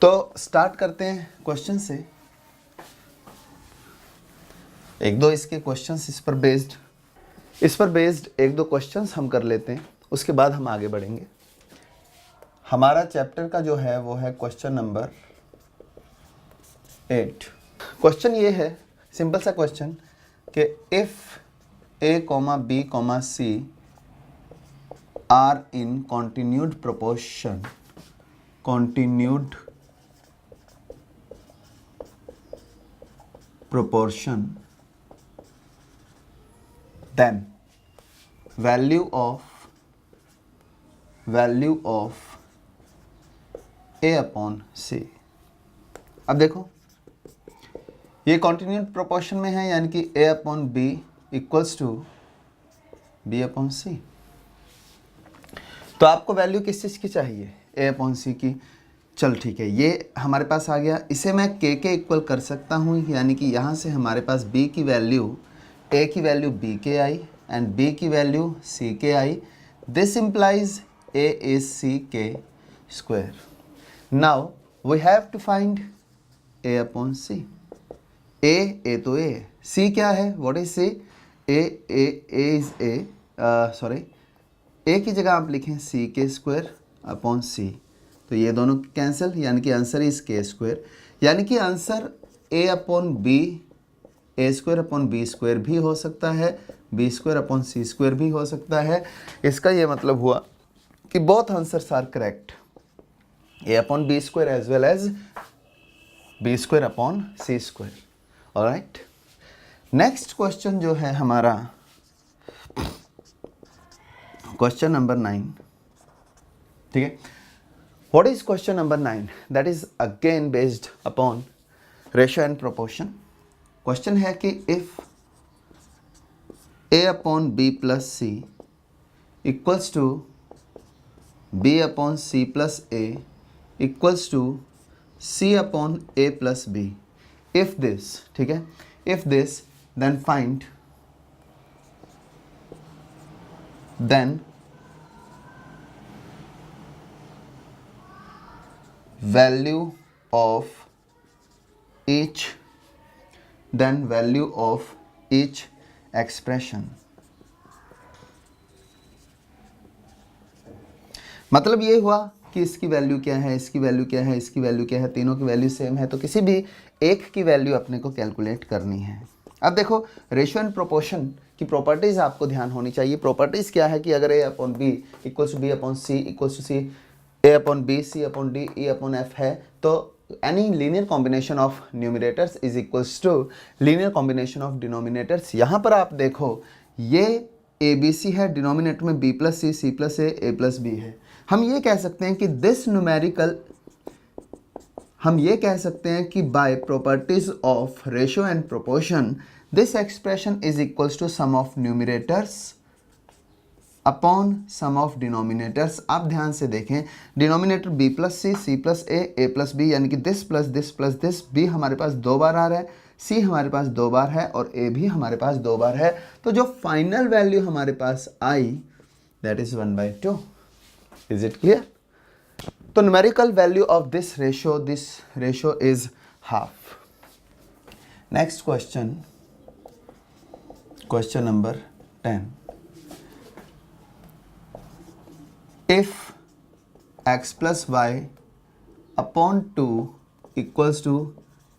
तो स्टार्ट करते हैं क्वेश्चन से। एक दो इसके क्वेश्चंस इस पर बेस्ड एक दो क्वेश्चंस हम कर लेते हैं, उसके बाद हम आगे बढ़ेंगे। हमारा चैप्टर का जो है वो है क्वेश्चन नंबर 8। क्वेश्चन ये है, सिंपल सा क्वेश्चन, कि if a, b, c are in continued proportion then value of a upon c। अब देखो ये कॉन्टिन्यूड प्रोपोर्शन में है, यानी कि a upon b equals to b upon c। तो आपको वैल्यू किस चीज़ की चाहिए? a अपॉन c की। चल ठीक है, ये हमारे पास आ गया, इसे मैं k के इक्वल कर सकता हूँ, यानी कि यहाँ से हमारे पास b की वैल्यू, a की वैल्यू b के आई एंड b की वैल्यू c के आई। This implies a is c k square। Now we have to find a upon c। a तो a, c क्या है? What is c? a is a, a की जगह आप लिखें c k square upon c, तो ये दोनों कैंसिल, यानी कि आंसर इज k स्क्वायर, यानी कि answer a upon b, a square upon b square भी हो सकता है, b square upon c square भी हो सकता है। इसका ये मतलब हुआ कि both answers are correct, a upon b square as well as b square upon c square. Alright, next question जो है हमारा क्वेश्चन नंबर 9। ठीक है, what is question number 9? That is again based upon ratio and proportion. Question है कि if a upon b plus c equals to b upon c plus a equals to c upon a plus b, if this, ठीक है, if this then find value of each expression। मतलब ये हुआ कि इसकी value क्या है, इसकी वैल्यू क्या है, इसकी वैल्यू क्या है, तीनों की वैल्यू सेम है, तो किसी भी एक की वैल्यू अपने को कैलकुलेट करनी है। अब देखो रेशियो एंड प्रोपोर्शन की प्रॉपर्टीज आपको ध्यान होनी चाहिए। प्रॉपर्टीज क्या है कि अगर a upon B equals to b upon c equals to c, a upon b, c upon d, e upon f है, तो any linear combination of numerators is equals to linear combination of denominators. यहाँ पर आप देखो ये ए b सी है, denominator में b plus C plus A plus B है। हम ये कह सकते हैं कि दिस न्यूमेरिकल, हम ये कह सकते हैं कि by properties of ratio and proportion this expression is equals to sum of numerators upon sum of denominators. आप ध्यान से देखें, denominator b plus C plus A plus B, यानी कि this plus this plus this, b हमारे पास 2 बार आ रहा है, c हमारे पास 2 बार है और a भी हमारे पास 2 बार है। तो जो फाइनल वैल्यू हमारे पास आई that is 1/2। Is it clear? तो numerical value of this ratio is half. Next question number 10। If x plus y upon 2 equals to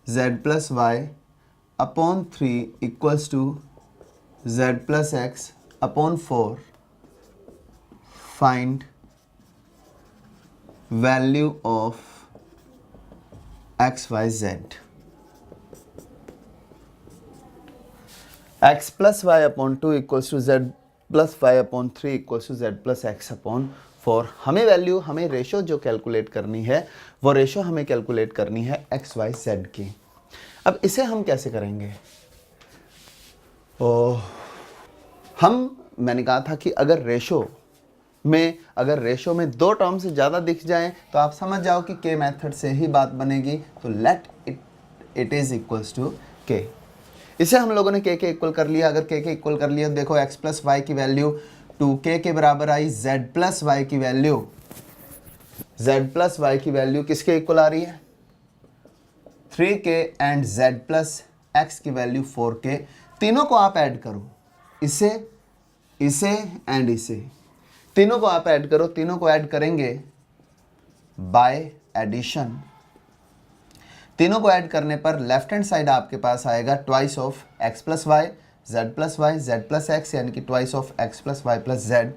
z plus y upon 3 equals to z plus x upon 4, find value of x, y, z. x plus y upon 2 equals to z plus y upon 3 equals to z plus x upon 4। हमें ratio जो calculate करनी है वो ratio हमें calculate करनी है x y Z की। अब इसे हम कैसे करेंगे? मैंने कहा था कि अगर रेशो में 2 टर्म से ज़्यादा दिख जाएं तो आप समझ जाओ कि के मेथड से ही बात बनेगी। तो let it is equals to k. इसे हम लोगों ने के इक्वल कर लिया। अगर के इक्वल कर लिया तो देखो एक्स प्लस वाई की वैल्यू 2k के बराबर आई, z प्लस वाई की वैल्यू किसके इक्वल आ रही है? 3k and z plus x की वैल्यू 4k। तीनों को आप ऐड करो, इसे एंड इसे, तीनों को आप ऐड करो। तीनों को ऐड करेंगे बाय एडिशन। तीनों को ऐड करने पर लेफ्ट हैंड साइड आपके पास आएगा twice of x plus y, z plus y, z plus x, यानी कि twice of x plus y plus z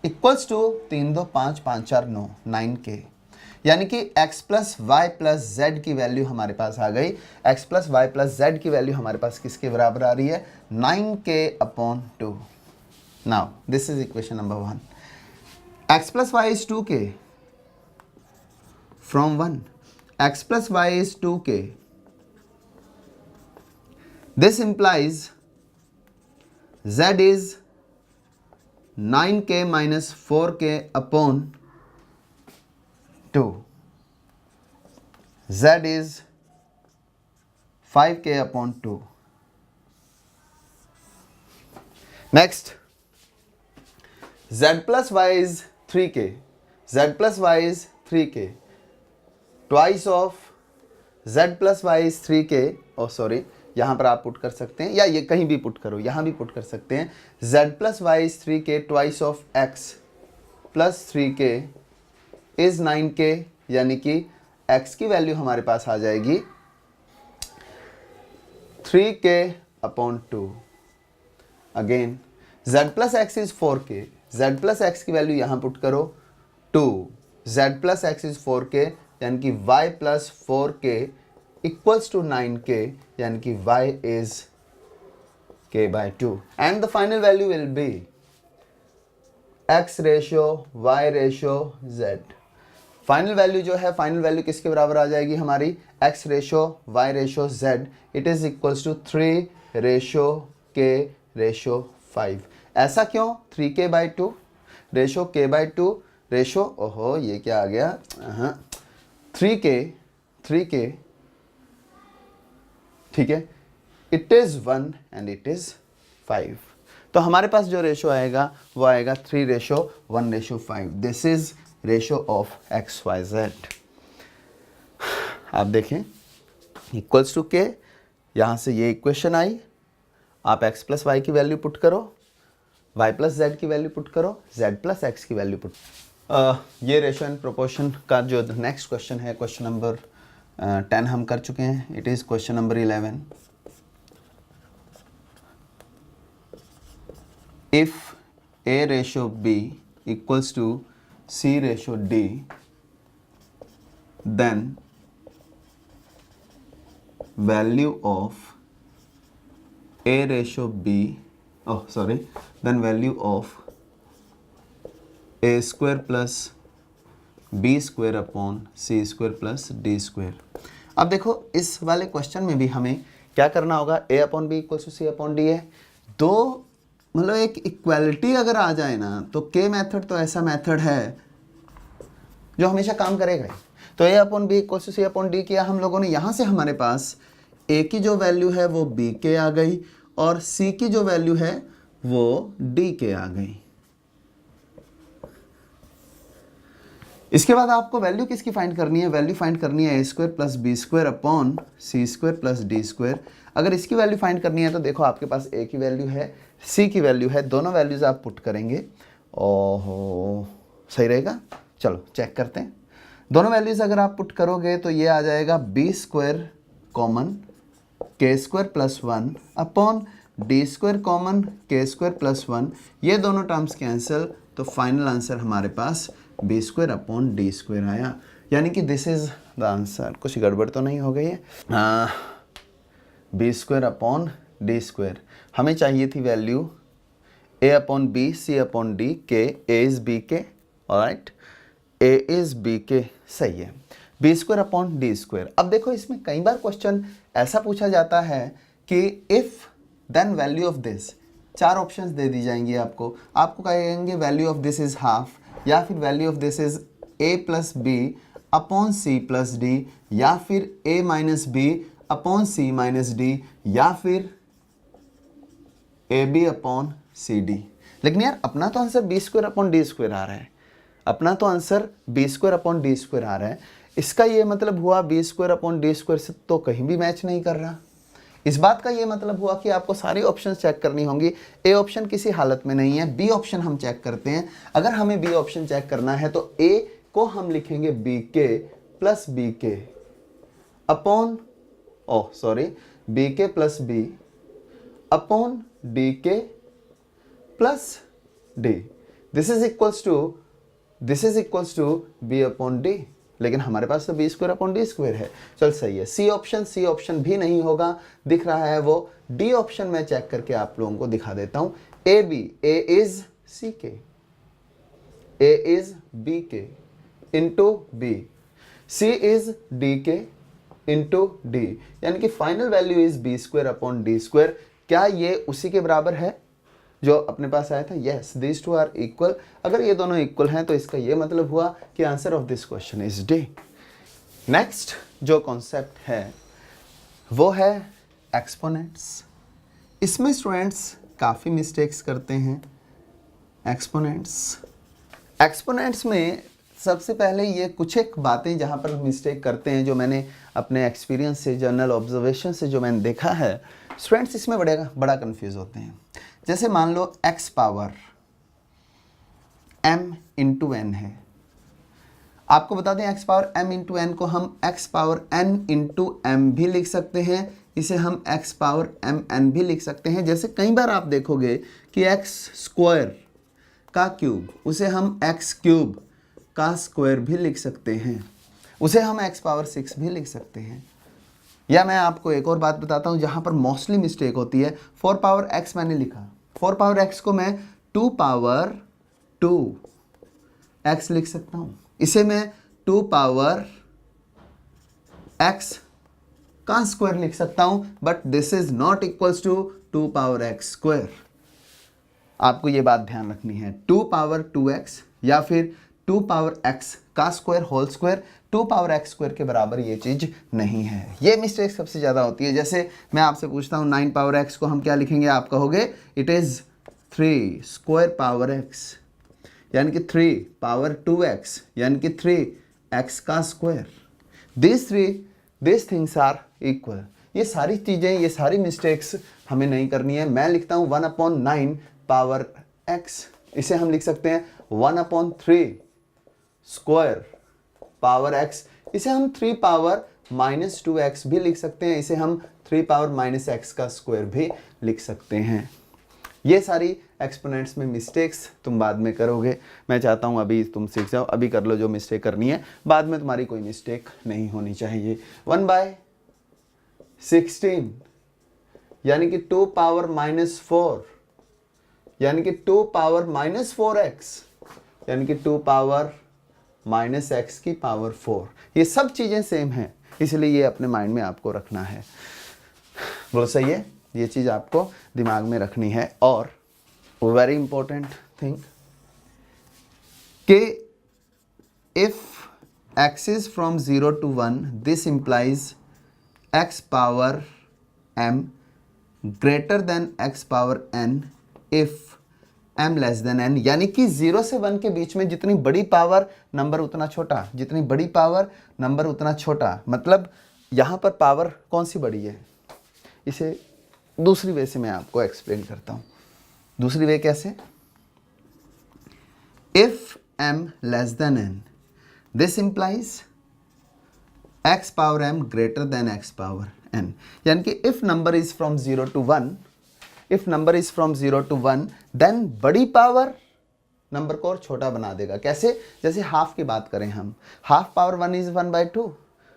equals to 3 2 5 5 4 9 9k। यानी कि x plus y plus z की वैल्यू हमारे पास आ गई। x plus y plus z की वैल्यू हमारे पास किसके बराबर आ रही है? 9k upon 2। Now this is equation number 1। x plus y is 2k from 1, x plus y is 2k. This implies z is 9k minus 4k upon 2. Z is 5k upon 2. Next, z plus y is 3k. Z plus y is 3k. Twice of z plus y is 3k। यहाँ पर आप put कर सकते हैं या ये कहीं भी पुट करो, यहाँ भी पुट कर सकते हैं। z plus y is 3k twice of x plus 3k is 9k, यानी कि x की वैल्यू हमारे पास आ जाएगी 3k upon 2। Again z plus x is 4k, z plus x की वैल्यू यहाँ पुट करो 2, z plus x is 4k, यानी कि y plus 4k equals to 9k, यानी कि y is k by 2 and the final value will be x ratio y ratio z। Final value जो है, final value किसके बराबर आ जाएगी हमारी? x ratio y ratio z। It is equals to 3 ratio k ratio 5। ऐसा क्यों? 3k by 2 ratio k by 2 ratio, ओहो ये क्या आ गया? 3k, ठीक है, it is 1 and it is 5। तो हमारे पास जो रेशो आएगा वो आएगा 3 ratio 1 ratio 5। This is ratio of x y z. आप देखें इक्वल्स टू के, यहाँ से ये इक्वेशन आई, आप x प्लस वाई की वैल्यू पुट करो, y प्लस जेड की वैल्यू पुट करो, z प्लस एक्स की वैल्यू पुट। ये रेशो एंड प्रोपोर्शन का जो नेक्स्ट क्वेश्चन है, क्वेश्चन नंबर 10 हम कर चुके हैं। It is question number 11। If a ratio b equals to c ratio d, then value of a ratio b, then value of a square plus b square upon c square plus d square। अब देखो इस वाले question में भी हमें क्या करना होगा, a upon b equal to C upon d है। दो मतलब एक इक्वालिटी अगर आ जाए ना तो के मेथड तो ऐसा मेथड है जो हमेशा काम करेगा ही। तो a upon b equal to C upon d किया हम लोगों ने, यहाँ से हमारे पास a की जो वैल्यू है वो b के आ गई और c की जो वैल्यू है वो d के आ गई। इसके बाद आपको वैल्यू किसकी फाइंड करनी है, वैल्यू फाइंड करनी है a square plus b square upon c square plus d square. अगर इसकी वैल्यू फाइंड करनी है तो देखो आपके पास a की वैल्यू है, c की वैल्यू है, दोनों वैल्यूज आप पुट करेंगे। ओहो, सही रहेगा। चलो चेक करते हैं। दोनों वैल्यूज अगर आप पुट करोगे तो ये आ जाएगा बी स्क्वायर कॉमन के square plus 1 upon D square common के स्क्वायर प्लस 1। ये दोनों टर्म्स कैंसिल, तो फाइनल आंसर हमारे पास B square upon D square आया। यानी कि दिस इज द आंसर। कुछ गड़बड़ तो नहीं हो गई है। B square upon D square, हमें चाहिए थी value A upon B C upon D के, ए इज बी के, ऑलराइट, ए इज बी के, सही है। B square upon D square. अब देखो इसमें कई बार क्वेश्चन ऐसा पूछा जाता है कि if then value of this, चार ऑप्शंस दे दी जाएंगी आपको। आपको कहेंगे value of this is half, या फिर value of this is a plus B upon C plus D, या फिर a minus B upon C minus D, या फिर A B upon C D. लेकिन यार अपना तो answer B square upon D square आ रहा है, अपना तो answer B square upon D square आ रहा है। इसका ये मतलब हुआ b square upon D square से तो कहीं भी मैच नहीं कर रहा। इस बात का ये मतलब हुआ कि आपको सारी ऑप्शन चेक करनी होंगी। ए ऑप्शन किसी हालत में नहीं है, बी ऑप्शन हम चेक करते हैं। अगर हमें बी ऑप्शन चेक करना है तो ए को हम लिखेंगे बी के प्लस बी के अपॉन, ओह सॉरी, बी के प्लस बी अपॉन डी के plus d. This is equals to b upon d. लेकिन हमारे पास तो b square upon D square है। चल सही है। सी ऑप्शन भी नहीं होगा, दिख रहा है वो। डी ऑप्शन मैं चेक करके आप लोगों को दिखा देता हूं। A B, A is c के, ए इज बी के into b, c is d के इंटू डी, यानी कि final value is b square upon D square. क्या ये उसी के बराबर है जो अपने पास आया था? Yes, these two are equal. अगर ये दोनों इक्वल हैं तो इसका ये मतलब हुआ कि answer of this question is D. Next जो कॉन्सेप्ट है वो है एक्सपोनेंट्स। इसमें स्टूडेंट्स काफ़ी मिस्टेक्स करते हैं। एक्सपोनेंट्स में सबसे पहले ये कुछ एक बातें जहाँ पर मिस्टेक करते हैं, जो मैंने अपने एक्सपीरियंस से, जर्नल ऑब्जर्वेशन से जो मैंने देखा है, स्टूडेंट्स इसमें बड़ा कंफ्यूज होते हैं। जैसे मान लो x power m into n है। आपको बता दें x power m into n को हम x power n into m भी लिख सकते हैं, इसे हम x पावर m n भी लिख सकते हैं। जैसे कई बार आप देखोगे कि x स्क्वायर का क्यूब, उसे हम x क्यूब का स्क्वायर भी लिख सकते हैं, उसे हम x पावर 6 भी लिख सकते हैं। या मैं आपको एक और बात बताता हूं जहां पर मोस्टली मिस्टेक होती है। 4 पावर x मैंने लिखा, 4 पावर x को मैं 2 पावर 2x लिख सकता हूं, इसे मैं 2 पावर x का स्क्वायर लिख सकता हूं, but this is not equals to 2 power x square. आपको ये बात ध्यान रखनी है। 2 पावर 2x या फिर 2 पावर x का square whole square 2 power x square के बराबर ये चीज़ नहीं है। ये मिस्टेक सबसे ज़्यादा होती है। जैसे मैं आपसे पूछता हूँ 9 पावर x को हम क्या लिखेंगे, आप कहोगे it is 3 square power x, यानी कि 3 पावर 2x, यानी कि 3x का square. This things are equal. ये सारी चीज़ें, ये सारी मिस्टेक्स हमें नहीं करनी है। मैं लिखता हूँ 1/9 पावर x, इसे हम लिख सकते हैं 1/3 स्क्वायर पावर x, इसे हम 3 पावर -2x भी लिख सकते हैं, इसे हम 3 पावर -x का स्क्वायर भी लिख सकते हैं। ये सारी एक्सपोनेंट्स में मिस्टेक्स तुम बाद में करोगे। मैं चाहता हूँ अभी तुम सीख जाओ, अभी कर लो जो मिस्टेक करनी है, बाद में तुम्हारी कोई मिस्टेक नहीं होनी चाहिए। 1/16 यानी कि 2 पावर -4, यानी कि 2 पावर -4x, यानी कि 2 पावर -x की पावर 4। ये सब चीज़ें सेम हैं, इसलिए ये अपने माइंड में आपको रखना है। बोलो सही है? ये चीज़ आपको दिमाग में रखनी है। और वेरी इंपॉर्टेंट थिंग कि if x is from 0 to 1, this implies x power m greater than x power n if m less than n, यानी कि 0 से 1 के बीच में जितनी बड़ी पावर नंबर उतना छोटा, जितनी बड़ी पावर नंबर उतना छोटा। मतलब यहाँ पर पावर कौन सी बड़ी है, इसे दूसरी वे से मैं आपको एक्सप्लेन करता हूँ। दूसरी वे कैसे? If m less than n, this implies x power m greater than x power n, यानी कि if number is from 0 to 1, if number is from 0 to 1, then बड़ी पावर नंबर को और छोटा बना देगा। कैसे? जैसे हाफ की बात करें हम, half power 1 is 1/2,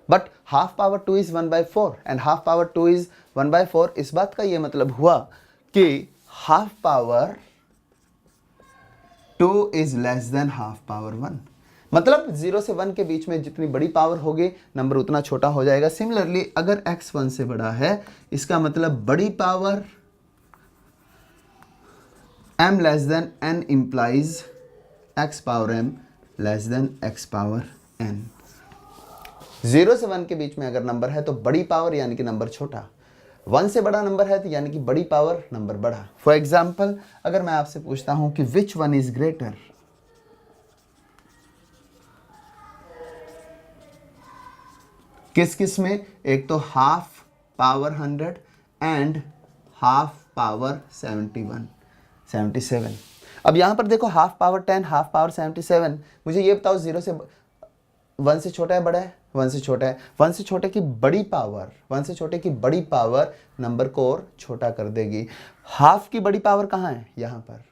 but half power 2 is 1/4 and half power 2 is 1/4। इस बात का ये मतलब हुआ कि half power 2 is less than half power 1। मतलब 0 से 1 के बीच में जितनी बड़ी पावर होगी नंबर उतना छोटा हो जाएगा। सिमिलरली अगर x 1 से बड़ा है, इसका मतलब बड़ी power m less than n implies x power m less than x power n। 0 से 1 के बीच में अगर नंबर है तो बड़ी पावर यानी कि नंबर छोटा, 1 से बड़ा नंबर है तो यानी कि बड़ी पावर नंबर बड़ा। फॉर एग्जाम्पल अगर मैं आपसे पूछता हूं कि विच वन इज ग्रेटर, किस किस में? एक तो half power 100 and half power 77। अब यहां पर देखो हाफ पावर 10, हाफ पावर 77। मुझे ये बताओ 0 से 1 से छोटा है बड़ा है? 1 से छोटा है। 1 से छोटे की बड़ी पावर, 1 से छोटे की बड़ी पावर नंबर को और छोटा कर देगी। हाफ की बड़ी पावर कहाँ है? यहाँ पर,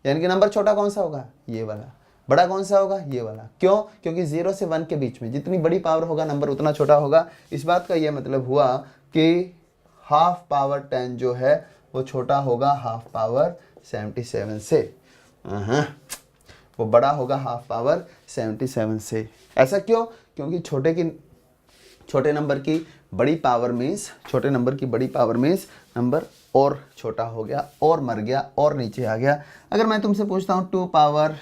यानी कि नंबर छोटा कौन सा होगा? ये वाला। बड़ा कौन सा होगा? ये वाला। क्यों? क्योंकि 0 से 1 के बीच में जितनी बड़ी पावर होगा नंबर उतना छोटा होगा। इस बात का ये मतलब हुआ कि हाफ पावर 10 जो है वो छोटा होगा हाफ पावर 77 से। वो बड़ा होगा हाफ पावर 77 से। ऐसा क्यों? क्योंकि छोटे नंबर की बड़ी पावर मीन्स, छोटे नंबर की बड़ी पावर मीन्स नंबर और छोटा हो गया और मर गया और नीचे आ गया। अगर मैं तुमसे पूछता हूँ 2 पावर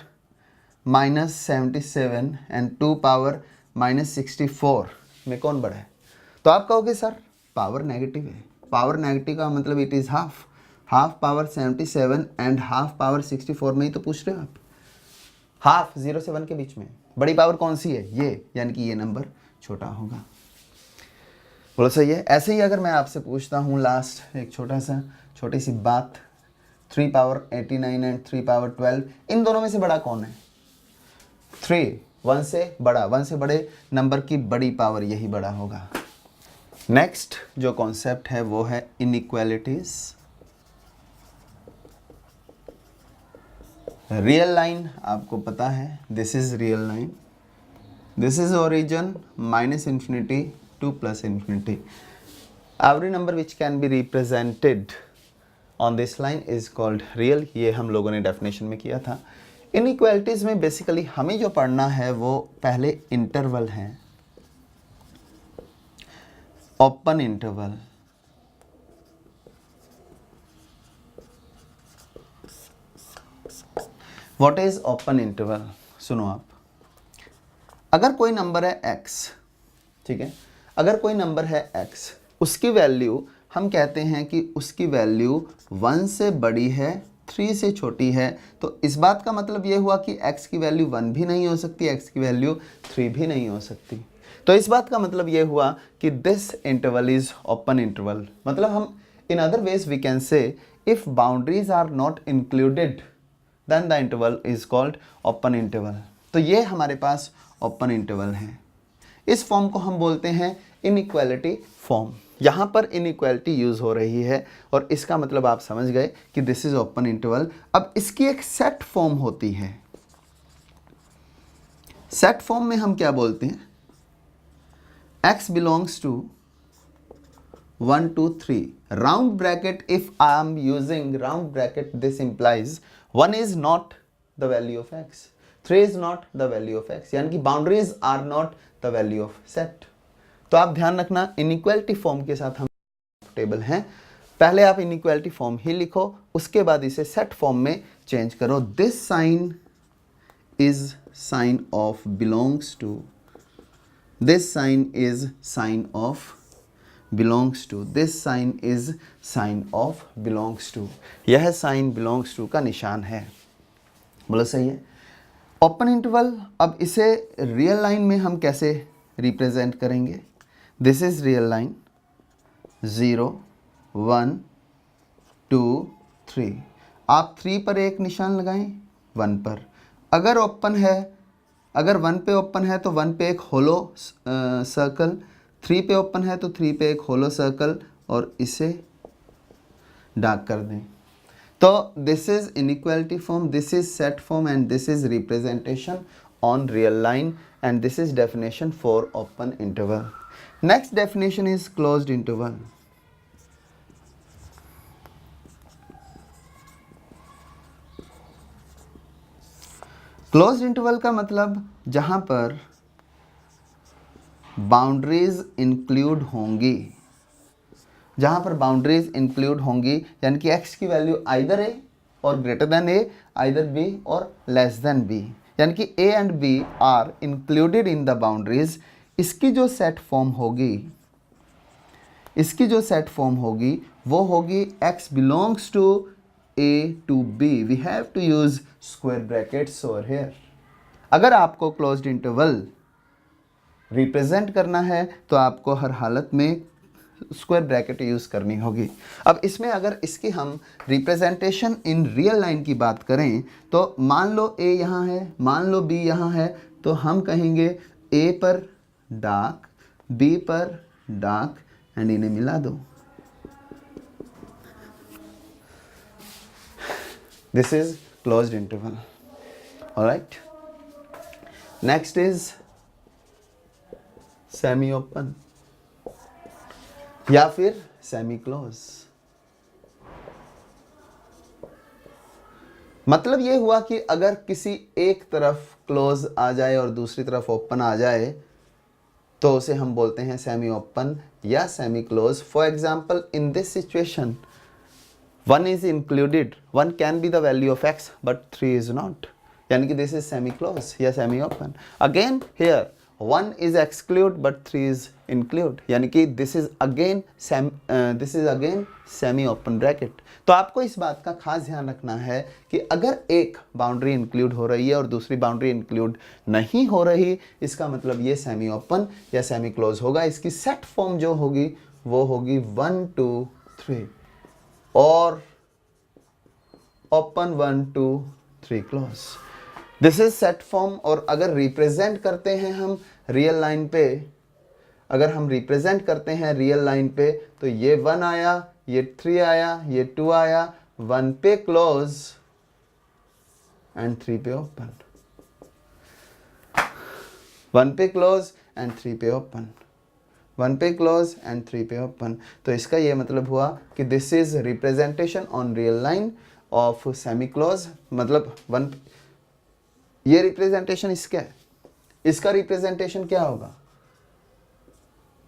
-77 एंड 2 पावर -64 में कौन बड़ा है, तो आप कहोगे सर पावर नेगेटिव है। पावर नेगेटिव का मतलब it is half. Half power 77 and half power 64 में ही तो पूछ रहे हो आप। हाफ 0 से 1 के बीच में बड़ी पावर कौन सी है? ये, यानी कि ये नंबर छोटा होगा। बोलो सही है? ऐसे ही अगर मैं आपसे पूछता हूँ लास्ट एक छोटी सी बात, 3 पावर 89 एंड 3 पावर 12, इन दोनों में से बड़ा कौन है? 3 1 से बड़ा, 1 से बड़े नंबर की बड़ी पावर यही बड़ा होगा। नेक्स्ट जो कॉन्सेप्ट है वो है इनइक्वालिटीज। रियल लाइन आपको पता है, this is real line, this is origin -infinity to +infinity। Every number which can be represented on this line is called real. ये हम लोगों ने डेफिनेशन में किया था। इनइक्वालिटीज में बेसिकली हमें जो पढ़ना है वो पहले इंटरवल है, open interval, what is open interval? सुनो आप, अगर कोई नंबर है x, ठीक है, अगर कोई नंबर है x, उसकी वैल्यू हम कहते हैं कि उसकी वैल्यू 1 से बड़ी है, 3 से छोटी है, तो इस बात का मतलब ये हुआ कि x की वैल्यू 1 भी नहीं हो सकती, x की वैल्यू 3 भी नहीं हो सकती। तो इस बात का मतलब ये हुआ कि this interval is open interval. मतलब हम in other ways we can say if boundaries are not included then the interval is called open interval. तो ये हमारे पास ओपन इंटरवल है। इस फॉर्म को हम बोलते हैं इनइक्वालिटी फॉर्म। यहाँ पर इनइक्वालिटी यूज हो रही है और इसका मतलब आप समझ गए कि दिस इज ओपन इंटरवल। अब इसकी एक सेट फॉर्म होती है। सेट फॉर्म में हम क्या बोलते हैं? x belongs to 1 2 3 round bracket. If I am using round bracket, this implies 1 is not the value of x, 3 is not the value of x, यानी कि boundaries are not the value of set। तो आप ध्यान रखना inequality form के साथ हम comfortable हैं। पहले आप इनइक्वालिटी फॉर्म ही लिखो, उसके बाद इसे सेट फॉर्म में चेंज करो। This sign is sign of belongs to, this sign is sign of belongs to, this sign is sign of belongs to, यह साइन belongs to का निशान है। बोलो सही है। ओपन इंटरवल, अब इसे रियल लाइन में हम कैसे रिप्रेजेंट करेंगे? दिस इज रियल लाइन, 0 1 2 3, आप 3 पर एक निशान लगाएं, 1 पर। अगर ओपन है, अगर 1 पे ओपन है तो 1 पे एक होलो सर्कल, 3 पे ओपन है तो 3 पे एक होलो सर्कल, और इसे डार्क कर दें। तो this is inequality form, this is set form, and this is representation on real line, and this is definition for open interval. Next definition is closed interval. Closed interval का मतलब जहां पर boundaries include होंगी, जहां पर boundaries include होंगी, यानी कि x की वैल्यू आइदर a और greater than a, either b और लेस देन b, यानी कि a and b are included in the boundaries. इसकी जो सेट फॉर्म होगी, इसकी जो सेट फॉर्म होगी वो होगी x belongs to a to b, we have to use square brackets over here. अगर आपको क्लोज्ड इंटरवल रिप्रेजेंट करना है तो आपको हर हालत में स्क्वायर ब्रैकेट यूज़ करनी होगी। अब इसमें अगर इसकी हम रिप्रेजेंटेशन इन रियल लाइन की बात करें तो मान लो a यहाँ है, मान लो b यहाँ है, तो हम कहेंगे a पर डार्क, b पर डार्क, एंड इन्हें मिला दो। This is closed interval. Alright, next is semi open या फिर सेमी क्लोज। मतलब ये हुआ कि अगर किसी एक तरफ क्लोज आ जाए और दूसरी तरफ ओपन आ जाए तो उसे हम बोलते हैं सेमी ओपन या semi close. For example, in this situation 1 is included, 1 can be the value of x but 3 is not, यानी कि this is semi close या semi open। Again here 1 is exclude but 3 is include, यानी कि this is again semi open bracket। तो आपको इस बात का खास ध्यान रखना है कि अगर एक बाउंड्री इंक्लूड हो रही है और दूसरी बाउंड्री इंक्लूड नहीं हो रही, इसका मतलब ये सेमी ओपन या सेमी क्लोज होगा। इसकी सेट फॉर्म जो होगी वो होगी 1 2 3 और open 1 2 3 close. This is set form. और अगर रिप्रेजेंट करते हैं हम रियल लाइन पे, अगर हम रिप्रेजेंट करते हैं रियल लाइन पे, तो ये 1 आया, ये 3 आया, ये 2 आया, 1 पे क्लोज एंड 3 पे ओपन, 1 पे क्लोज एंड 3 पे ओपन, 1 पे क्लोज एंड 3 पे ओपन। तो इसका ये मतलब हुआ कि this is representation on real line of semi close. मतलब 1, ये रिप्रेजेंटेशन इसका है, इसका रिप्रेजेंटेशन क्या होगा?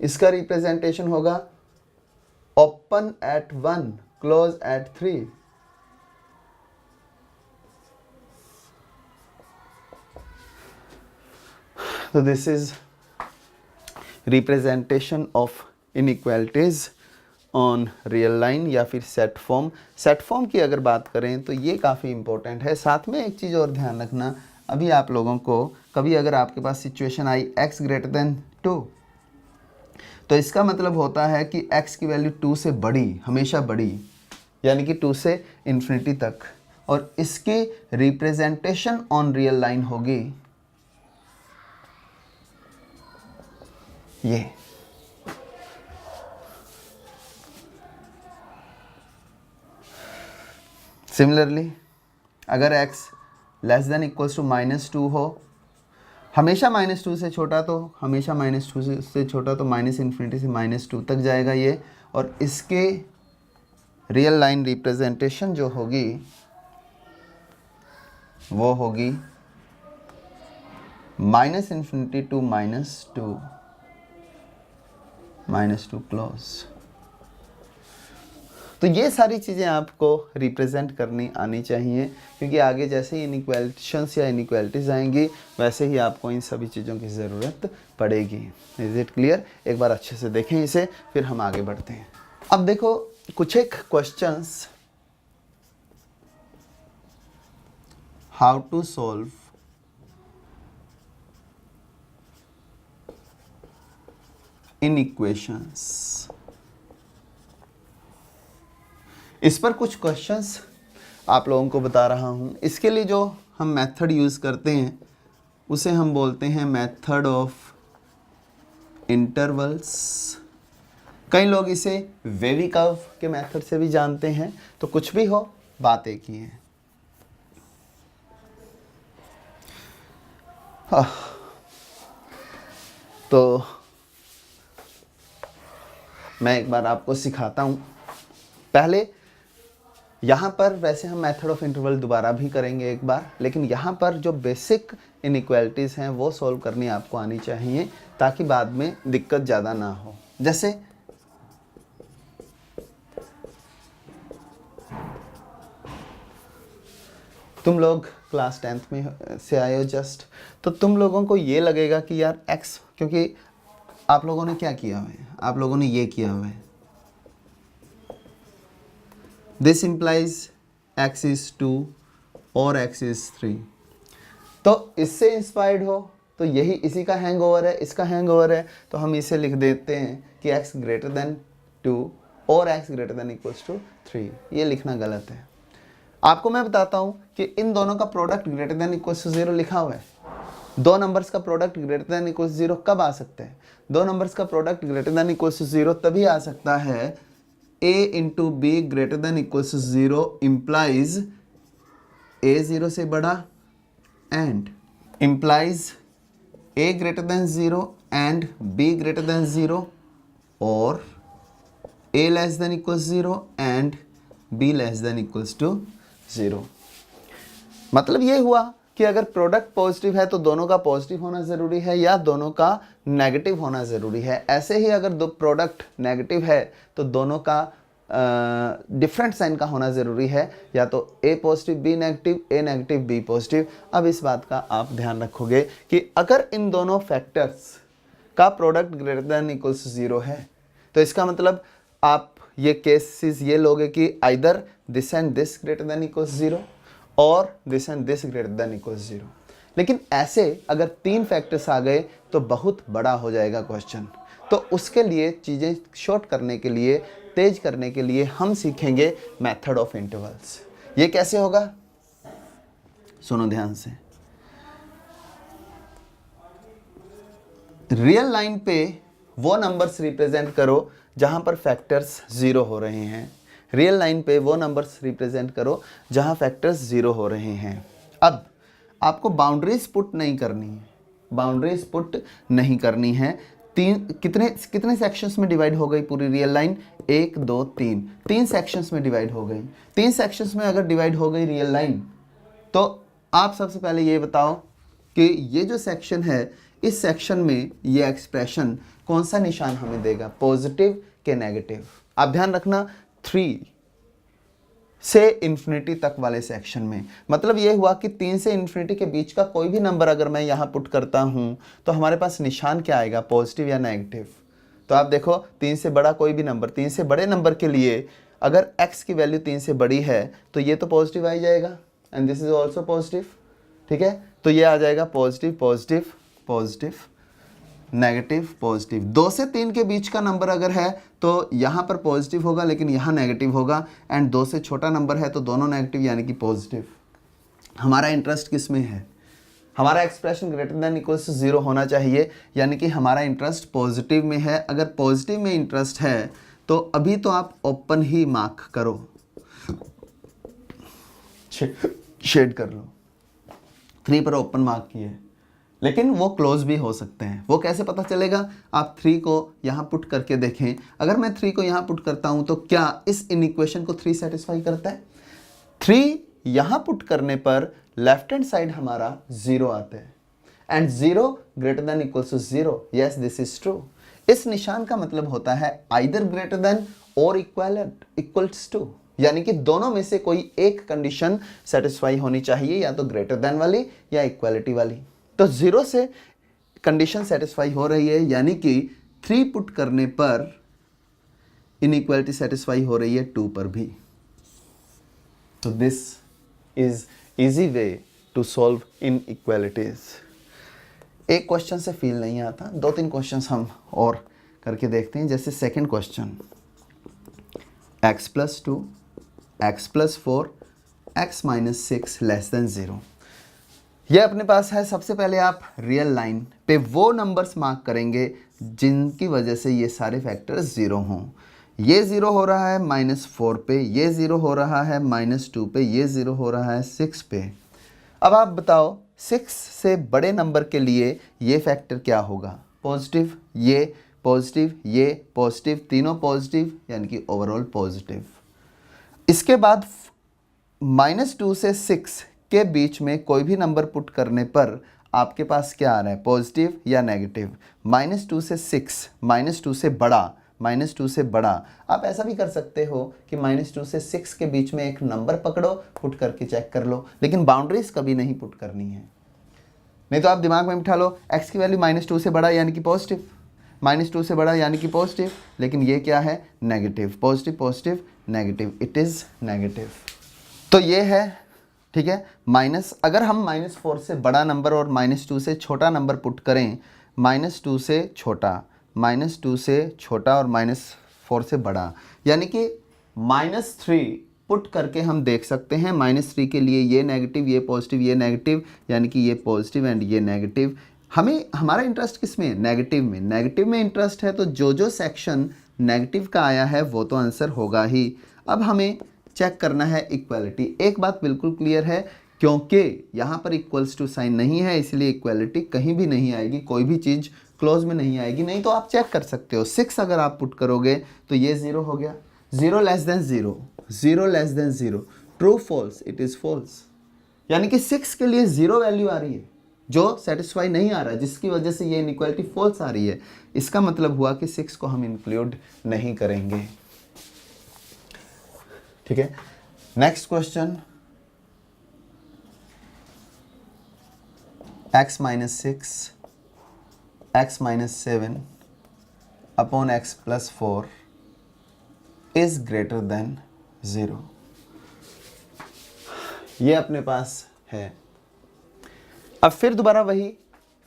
इसका रिप्रेजेंटेशन होगा ओपन एट 1 क्लोज एट 3। तो this is representation of inequalities on real line या फिर सेट फॉर्म। सेट फॉर्म की अगर बात करें तो ये काफ़ी इंपॉर्टेंट है। साथ में एक चीज़ और ध्यान रखना, अभी आप लोगों को कभी अगर आपके पास सिचुएशन आई x ग्रेटर देन 2, तो इसका मतलब होता है कि x की वैल्यू 2 से बड़ी, हमेशा बड़ी, यानी कि 2 से इन्फिनिटी तक, और इसकी रिप्रेजेंटेशन ऑन रियल लाइन होगी ये। सिमिलरली अगर x less than equals to -2 हो, हमेशा -2 से छोटा, तो हमेशा -2 से छोटा, तो माइनस इन्फिनिटी से -2 तक जाएगा ये। और इसके रियल लाइन रिप्रेजेंटेशन जो होगी वो होगी -इन्फिनिटी टू -2 क्लोज। तो ये सारी चीज़ें आपको रिप्रेजेंट करनी आनी चाहिए, क्योंकि आगे जैसे ही इनइक्वालिटीज या इनइक्वालिटीज़ आएंगी वैसे ही आपको इन सभी चीज़ों की ज़रूरत पड़ेगी। Is it clear? एक बार अच्छे से देखें इसे, फिर हम आगे बढ़ते हैं। अब देखो कुछ एक क्वेश्चंस, हाउ टू सॉल्व इनइक्वेशंस, इस पर कुछ क्वेश्चंस आप लोगों को बता रहा हूं। इसके लिए जो हम मेथड यूज़ करते हैं उसे हम बोलते हैं मेथड ऑफ इंटरवल्स। कई लोग इसे वेवी कर्व के मेथड से भी जानते हैं। तो कुछ भी हो, बात एक ही है। तो मैं एक बार आपको सिखाता हूं। पहले यहाँ पर वैसे हम मेथड ऑफ इंटरवल दोबारा भी करेंगे एक बार, लेकिन यहाँ पर जो बेसिक इनइक्वालिटीज़ हैं वो सॉल्व करनी आपको आनी चाहिए, ताकि बाद में दिक्कत ज़्यादा ना हो। जैसे तुम लोग क्लास 10th में से आए हो जस्ट, तो तुम लोगों को ये लगेगा कि यार x, क्योंकि आप लोगों ने क्या किया हुआ है, आप लोगों ने ये किया हुआ है, दिस इम्प्लाइज x is 2 और x is 3। तो इससे इंस्पायर्ड हो तो यही इसी का हैंगओवर है, इसका हैंगओवर है, तो हम इसे लिख देते हैं कि x ग्रेटर देन 2 और x greater than equals to 3। ये लिखना गलत है। आपको मैं बताता हूँ कि इन दोनों का product greater than equals to 0 लिखा हुआ है। दो नंबर्स का प्रोडक्ट ग्रेटर देन इक्वल्स 0 कब आ सकते हैं? दो नंबर्स का product greater than equals to 0 तभी आ सकता है a into b greater than equals to 0 implies a 0 से बड़ा and implies a greater than 0 and b greater than 0 और a less than equals 0 and b less than equals to 0। मतलब ये हुआ कि अगर प्रोडक्ट पॉजिटिव है तो दोनों का पॉजिटिव होना ज़रूरी है या दोनों का नेगेटिव होना ज़रूरी है। ऐसे ही अगर दो प्रोडक्ट नेगेटिव है तो दोनों का डिफरेंट साइन का होना ज़रूरी है, या तो ए पॉजिटिव बी नेगेटिव, ए नेगेटिव बी पॉजिटिव। अब इस बात का आप ध्यान रखोगे कि अगर इन दोनों फैक्टर्स का प्रोडक्ट ग्रेटर देन इक्वल्स 0 है तो इसका मतलब आप ये केसेस ये लोगे कि either this and this greater than equals 0 और this and this greater than equals 0। लेकिन ऐसे अगर तीन फैक्टर्स आ गए तो बहुत बड़ा हो जाएगा क्वेश्चन। तो उसके लिए चीज़ें शॉर्ट करने के लिए, तेज करने के लिए हम सीखेंगे मेथड ऑफ इंटरवल्स। ये कैसे होगा, सुनो ध्यान से। रियल लाइन पे वो नंबर्स रिप्रेजेंट करो जहां पर फैक्टर्स 0 हो रहे हैं। रियल लाइन पे वो नंबर्स रिप्रेजेंट करो जहां फैक्टर्स 0 हो रहे हैं। अब आपको बाउंड्रीज पुट नहीं करनी है, बाउंड्रीज पुट नहीं करनी है। कितने सेक्शंस में डिवाइड हो गई पूरी रियल लाइन? 1 2 3, 3 सेक्शंस में डिवाइड हो गई। 3 सेक्शंस में अगर डिवाइड हो गई रियल लाइन, तो आप सबसे पहले ये बताओ कि ये जो सेक्शन है, इस सेक्शन में ये एक्सप्रेशन कौन सा निशान हमें देगा, पॉजिटिव के नेगेटिव? आप ध्यान रखना 3 से इन्फिनिटी तक वाले सेक्शन में, मतलब ये हुआ कि 3 से इन्फिनिटी के बीच का कोई भी नंबर अगर मैं यहाँ पुट करता हूँ तो हमारे पास निशान क्या आएगा, पॉजिटिव या नेगेटिव? तो आप देखो 3 से बड़ा कोई भी नंबर, 3 से बड़े नंबर के लिए अगर x की वैल्यू 3 से बड़ी है तो ये तो पॉजिटिव आ ही जाएगा, and this is also positive. ठीक है, तो ये आ जाएगा positive positive positive negative positive. 2 से 3 के बीच का नंबर अगर है तो यहाँ पर पॉजिटिव होगा लेकिन यहाँ नेगेटिव होगा, एंड 2 से छोटा नंबर है तो दोनों नेगेटिव यानी कि पॉजिटिव। हमारा इंटरेस्ट किस में है? हमारा expression greater than equals to 0 होना चाहिए, यानी कि हमारा इंटरेस्ट पॉजिटिव में है। अगर पॉजिटिव में इंटरेस्ट है तो अभी तो आप ओपन ही मार्क करो, शेड कर लो। 3 पर ओपन मार्क किए, लेकिन वो क्लोज भी हो सकते हैं। वो कैसे पता चलेगा? आप 3 को यहाँ पुट करके देखें। अगर मैं 3 को यहाँ पुट करता हूँ तो क्या इस इनइक्वेशन को 3 सेटिस्फाई करता है? 3 यहाँ पुट करने पर लेफ्ट हैंड साइड हमारा 0 आता है, and 0 greater than equals to 0। Yes, this is true. इस निशान का मतलब होता है आइदर ग्रेटर देन और इक्वल्स टू, यानी कि दोनों में से कोई एक कंडीशन सेटिस्फाई होनी चाहिए, या तो ग्रेटर देन वाली या इक्वालिटी वाली। तो 0 से कंडीशन सेटिस्फाई हो रही है, यानी कि 3 पुट करने पर इनइक्वालिटी सेटिस्फाई हो रही है 2 पर भी। तो this is easy way to solve inequalities. एक क्वेश्चन से फील नहीं आता, 2-3 क्वेश्चंस हम और करके देखते हैं। जैसे second question, x + 2 x + 4 x - 6 < 0। यह अपने पास है। सबसे पहले आप रियल लाइन पे वो नंबर्स मार्क करेंगे जिनकी वजह से ये सारे फैक्टर्स 0 हों। ये 0 हो रहा है -4 पे, ये 0 हो रहा है -2 पे, ये 0 हो रहा है 6 पे। अब आप बताओ 6 से बड़े नंबर के लिए ये फैक्टर क्या होगा? पॉजिटिव, ये पॉजिटिव, ये पॉजिटिव, तीनों पॉजिटिव, यानी कि ओवरऑल पॉजिटिव। इसके बाद -2 से 6 के बीच में कोई भी नंबर पुट करने पर आपके पास क्या आ रहा है? पॉजिटिव या नेगेटिव? -2 से 6, -2 से बड़ा, -2 से बड़ा। आप ऐसा भी कर सकते हो कि -2 से 6 के बीच में एक नंबर पकड़ो, पुट करके चेक कर लो, लेकिन बाउंड्रीज कभी नहीं पुट करनी है। नहीं तो आप दिमाग में बिठा लो x की वैल्यू -2 से बड़ा यानी कि पॉजिटिव, -2 से बड़ा यानी कि पॉजिटिव, लेकिन ये क्या है? Negative. Positive positive negative, it is negative. तो ये है, ठीक है। माइनस, अगर हम -4 से बड़ा नंबर और -2 से छोटा नंबर पुट करें, -2 से छोटा, -2 से छोटा और -4 से बड़ा, यानी कि -3 पुट करके हम देख सकते हैं। -3 के लिए ये नेगेटिव, ये पॉजिटिव, ये नेगेटिव, यानी कि ये पॉजिटिव एंड ये नेगेटिव। हमें हमारा इंटरेस्ट किस में है? नेगेटिव में। नेगेटिव में इंटरेस्ट है, तो जो सेक्शन नेगेटिव का आया है वो तो आंसर होगा ही। अब हमें चेक करना है इक्वालिटी। एक बात बिल्कुल क्लियर है, क्योंकि यहाँ पर इक्वल्स टू साइन नहीं है, इसलिए इक्वालिटी कहीं भी नहीं आएगी, कोई भी चीज़ क्लोज में नहीं आएगी। नहीं तो आप चेक कर सकते हो, 6 अगर आप पुट करोगे तो ये 0 हो गया। 0 < 0, 0 < 0, true false, it is false. यानी कि 6 के लिए 0 वैल्यू आ रही है, जो सेटिस्फाई नहीं आ रहा है, जिसकी वजह से ये इनइक्वालिटी फॉल्स आ रही है। इसका मतलब हुआ कि 6 को हम इंक्लूड नहीं करेंगे। ठीक है। Next question, x - 6 x - 7 upon x + 4 is greater than 0। ये अपने पास है। अब फिर दोबारा वही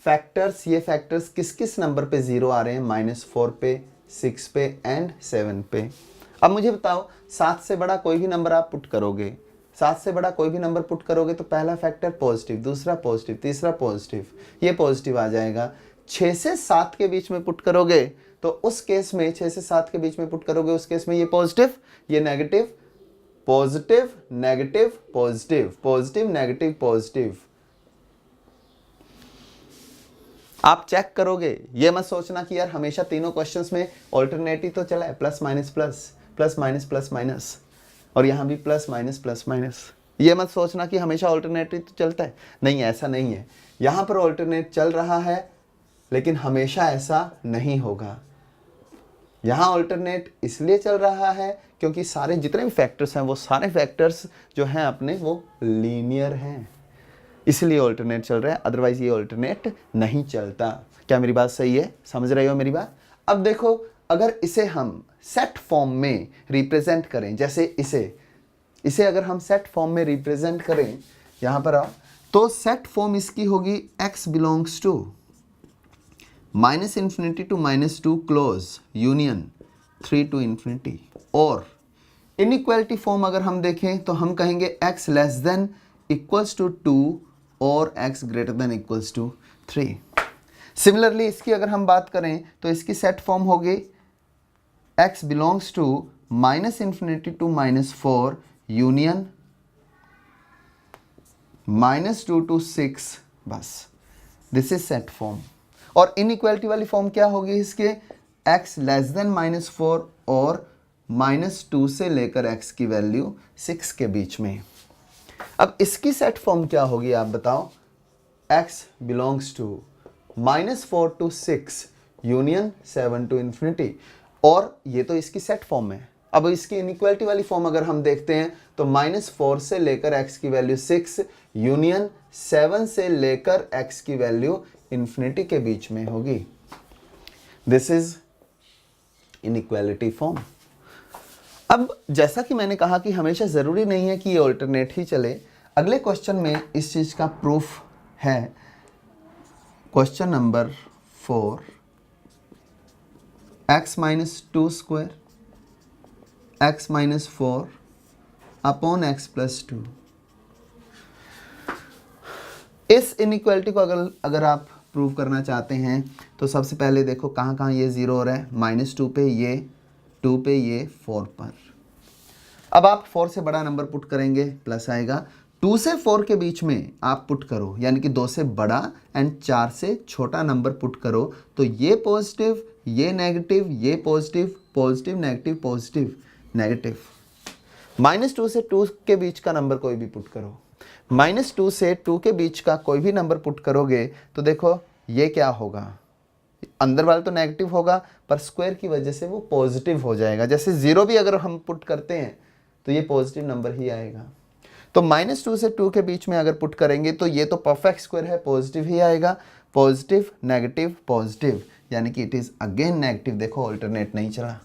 फैक्टर्स, ये फैक्टर्स किस किस नंबर पे 0 आ रहे हैं? -4 पे, 6 पे एंड 7 पे। अब मुझे बताओ, 7 से बड़ा कोई भी नंबर आप पुट करोगे, 7 से बड़ा कोई भी नंबर पुट करोगे तो पहला फैक्टर पॉजिटिव, दूसरा पॉजिटिव, तीसरा पॉजिटिव, ये पॉजिटिव आ जाएगा। 6 से 7 के बीच में पुट करोगे तो उस केस में, 6 से 7 के बीच में पुट करोगे उस केस में ये पॉजिटिव, ये negative, positive negative positive, positive negative positive. आप चेक करोगे, ये मत सोचना कि यार हमेशा तीनों क्वेश्चंस में ऑल्टरनेटिव तो चला है, plus minus plus, plus minus plus minus, और यहाँ भी प्लस माइनस प्लस माइनस। ये मत सोचना कि हमेशा ऑल्टरनेटिव तो चलता है, नहीं, ऐसा नहीं है। यहाँ पर ऑल्टरनेट चल रहा है, लेकिन हमेशा ऐसा नहीं होगा। यहाँ ऑल्टरनेट इसलिए चल रहा है क्योंकि सारे जितने भी फैक्टर्स हैं, वो सारे फैक्टर्स जो हैं अपने, वो लीनियर हैं, इसलिए ऑल्टरनेट चल रहा है, अदरवाइज ये ऑल्टरनेट नहीं चलता। क्या मेरी बात सही है? समझ रहे हो मेरी बात? अब देखो, अगर इसे हम सेट फॉर्म में रिप्रेजेंट करें, जैसे इसे अगर हम सेट फॉर्म में रिप्रेजेंट करें, यहाँ पर आओ, तो सेट फॉर्म इसकी होगी x belongs to -∞ to -2 close union 3 to ∞। और इनइक्वालिटी फॉर्म अगर हम देखें तो हम कहेंगे x < 2 और x < 3। सिमिलरली इसकी अगर हम बात करें तो इसकी सेट फॉर्म होगी x belongs to -∞ to -4 union -2 to 6, बस, दिस इज सेट फॉर्म। और इनइक्वालिटी वाली फॉर्म क्या होगी इसके? x < -4 और -2 से लेकर x की वैल्यू 6 के बीच में। अब इसकी सेट फॉर्म क्या होगी आप बताओ? x belongs to -4 to 6 union 7 to infinity, और ये तो इसकी सेट फॉर्म है। अब इसकी इनइक्वालिटी वाली फॉर्म अगर हम देखते हैं तो -4 से लेकर x की वैल्यू 6 यूनियन 7 से लेकर x की वैल्यू इन्फिनिटी के बीच में होगी। This is inequality form. अब जैसा कि मैंने कहा कि हमेशा ज़रूरी नहीं है कि ये ऑल्टरनेट ही चले। अगले क्वेश्चन में इस चीज़ का प्रूफ है। Question number 4, x minus 2 square x minus 4 upon x plus 2। इस इनइक्वालिटी को अगर आप प्रूव करना चाहते हैं तो सबसे पहले देखो कहाँ कहाँ ये ज़ीरो हो रहा है। -2 पे ये, 2 पे ये, 4 पर। अब आप 4 से बड़ा नंबर पुट करेंगे प्लस आएगा। 2 से 4 के बीच में आप पुट करो, यानी कि 2 से बड़ा एंड 4 से छोटा नंबर पुट करो, तो ये पॉजिटिव, ये नेगेटिव, ये positive, positive negative, positive negative. -2 से 2 के बीच का नंबर कोई भी पुट करो, -2 से 2 के बीच का कोई भी नंबर पुट करोगे तो देखो ये क्या होगा, अंदर वाला तो नेगेटिव होगा पर स्क्वायर की वजह से वो पॉजिटिव हो जाएगा। जैसे 0 भी अगर हम पुट करते हैं तो ये पॉजिटिव नंबर ही आएगा। तो -2 से 2 के बीच में अगर पुट करेंगे तो ये तो परफेक्ट स्क्वायर है, पॉजिटिव ही आएगा। पॉजिटिव नेगेटिव पॉजिटिव, यानी कि इट इज अगेन नेगेटिव। देखो ऑल्टरनेट नहीं चला,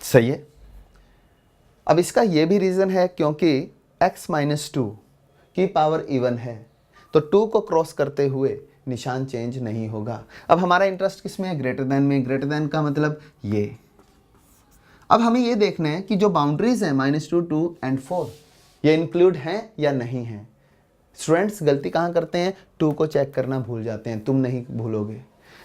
सही है। अब इसका ये भी रीजन है क्योंकि x माइनस 2 की पावर इवन है, तो 2 को क्रॉस करते हुए निशान चेंज नहीं होगा। अब हमारा इंटरेस्ट किस में है? ग्रेटर देन में। ग्रेटर देन का मतलब ये। अब हमें ये देखना है कि जो बाउंड्रीज हैं -2, 2 एंड 4 ये इंक्लूड हैं या नहीं हैं। स्टूडेंट्स गलती कहाँ करते हैं? 2 को चेक करना भूल जाते हैं। तुम नहीं भूलोगे।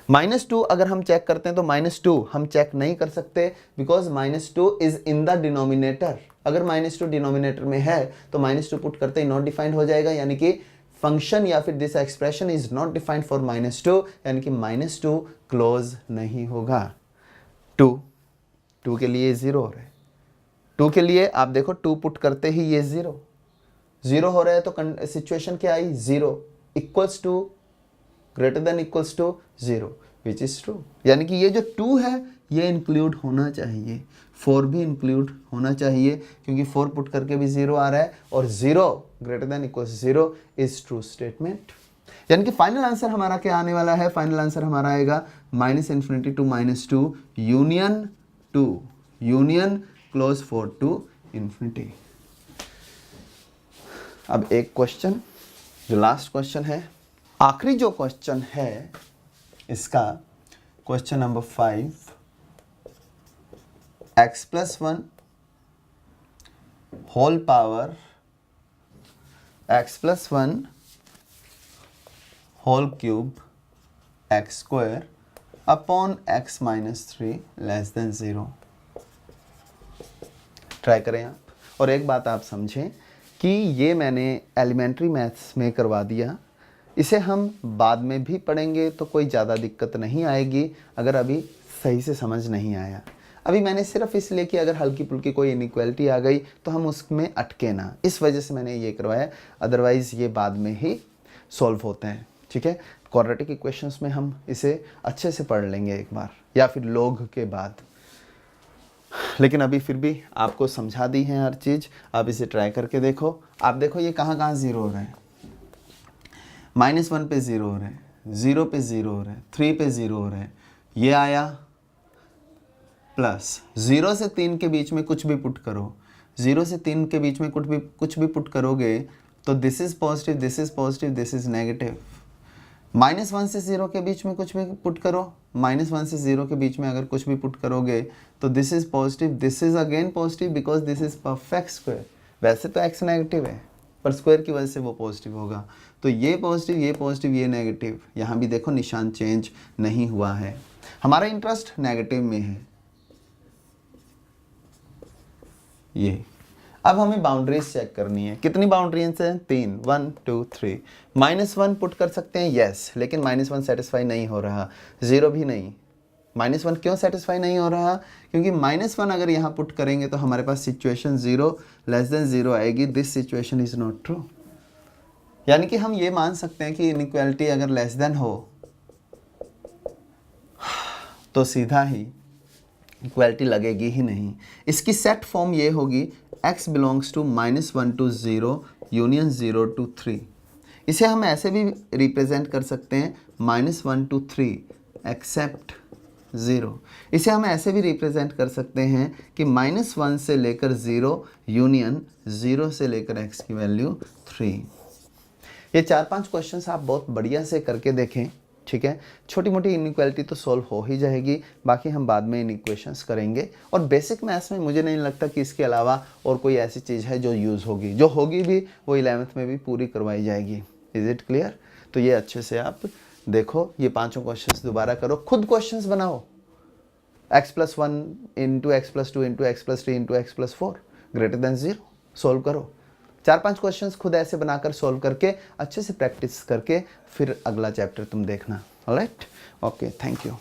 -2 अगर हम चेक करते हैं तो -2 हम चेक नहीं कर सकते because -2 is in the denominator. अगर -2 डिनोमिनेटर में है तो -2 पुट करते ही नॉट डिफाइंड हो जाएगा, यानी कि फंक्शन या फिर this expression is not defined for -2, यानी कि -2 क्लोज नहीं होगा। 2 के लिए 0 हो रहा है। 2 के लिए आप देखो 2 पुट करते ही ये 0 हो रहा है, तो सिचुएशन क्या आई? 0 equals to greater than equals to 0 which is true, यानी कि ये जो 2 है ये इंक्लूड होना चाहिए, 4 भी इंक्लूड होना चाहिए क्योंकि 4 पुट करके भी 0 आ रहा है और 0 greater than equals 0 is true statement. यानी कि फाइनल आंसर हमारा क्या आने वाला है? फाइनल आंसर हमारा आएगा -∞ to -2 union 2 union close 4 to infinity. अब एक क्वेश्चन जो लास्ट क्वेश्चन है, आखिरी जो क्वेश्चन है इसका, question number 5, x plus 1 whole power x plus 1 whole cube x square upon x minus 3 less than 0। Try करें आप। और एक बात आप समझें कि ये मैंने एलिमेंट्री मैथ्स में करवा दिया, इसे हम बाद में भी पढ़ेंगे तो कोई ज़्यादा दिक्कत नहीं आएगी अगर अभी सही से समझ नहीं आया। अभी मैंने सिर्फ इसलिए कि अगर हल्की फुल्की कोई इनइक्वालिटी आ गई तो हम उसमें अटके ना, इस वजह से मैंने ये करवाया। अदरवाइज़ ये बाद में ही सॉल्व होते हैं, ठीक है। क्वाड्रेटिक इक्वेशंस में हम इसे अच्छे से पढ़ लेंगे एक बार या फिर log के बाद, लेकिन अभी फिर भी आपको समझा दी है हर चीज़। आप इसे ट्राई करके देखो। आप देखो ये कहाँ कहाँ 0 हो रहा है। -1 पे 0 हो रहा है, 0 पे 0 हो रहा है, 3 पे 0 हो रहा है, ये आया प्लस 0 से 3 के बीच में कुछ भी पुट करो, 0 से 3 के बीच में कुछ भी पुट करोगे तो this is positive, this is positive, this is negative. -1 से 0 के बीच में कुछ भी पुट करो, -1 से 0 के बीच में अगर कुछ भी पुट करोगे तो this is positive, this is again positive because this is perfect square. वैसे तो x नेगेटिव है पर स्क्वायर की वजह से वो पॉजिटिव होगा, तो ये पॉजिटिव, ये पॉजिटिव, ये नेगेटिव। यहाँ भी देखो निशान चेंज नहीं हुआ है। हमारा इंटरेस्ट नेगेटिव में है ये। अब हमें बाउंड्रीज चेक करनी है। कितनी बाउंड्रीज हैं? 3, 1 2 3। -1 पुट कर सकते हैं, यस, लेकिन -1 सेटिस्फाई नहीं हो रहा, 0 भी नहीं। -1 क्यों सेटिस्फाई नहीं हो रहा? क्योंकि -1 अगर यहाँ पुट करेंगे तो हमारे पास सिचुएशन 0 लेस देन 0 आएगी। This situation is not true. यानी कि हम ये मान सकते हैं कि इनइक्वालिटी अगर लेस देन हो तो सीधा ही इक्वालिटी लगेगी ही नहीं। इसकी सेट फॉर्म ये होगी x belongs to -1 to 0 union 0 to 3। इसे हम ऐसे भी रिप्रेजेंट कर सकते हैं -1 to 3 एक्सेप्ट 0। इसे हम ऐसे भी रिप्रेजेंट कर सकते हैं कि -1 से लेकर 0 यूनियन 0 से लेकर x की वैल्यू 3। ये 4-5 क्वेश्चंस आप बहुत बढ़िया से करके देखें, ठीक है। छोटी मोटी इनइक्वालिटी तो सॉल्व हो ही जाएगी, बाकी हम बाद में इन इक्वेशंस करेंगे। और बेसिक मैथ्स में मुझे नहीं लगता कि इसके अलावा और कोई ऐसी चीज़ है जो यूज़ होगी, जो होगी भी वो 11th में भी पूरी करवाई जाएगी। Is it clear? तो ये अच्छे से आप देखो, ये 5 क्वेश्चंस दोबारा करो, खुद क्वेश्चंस बनाओ। x+1 into x+2 into x+3 into x+4 greater than 0 solve करो। 4-5 क्वेश्चंस खुद ऐसे बनाकर सोल्व करके अच्छे से प्रैक्टिस करके फिर अगला चैप्टर तुम देखना। Alright, okay, thank you.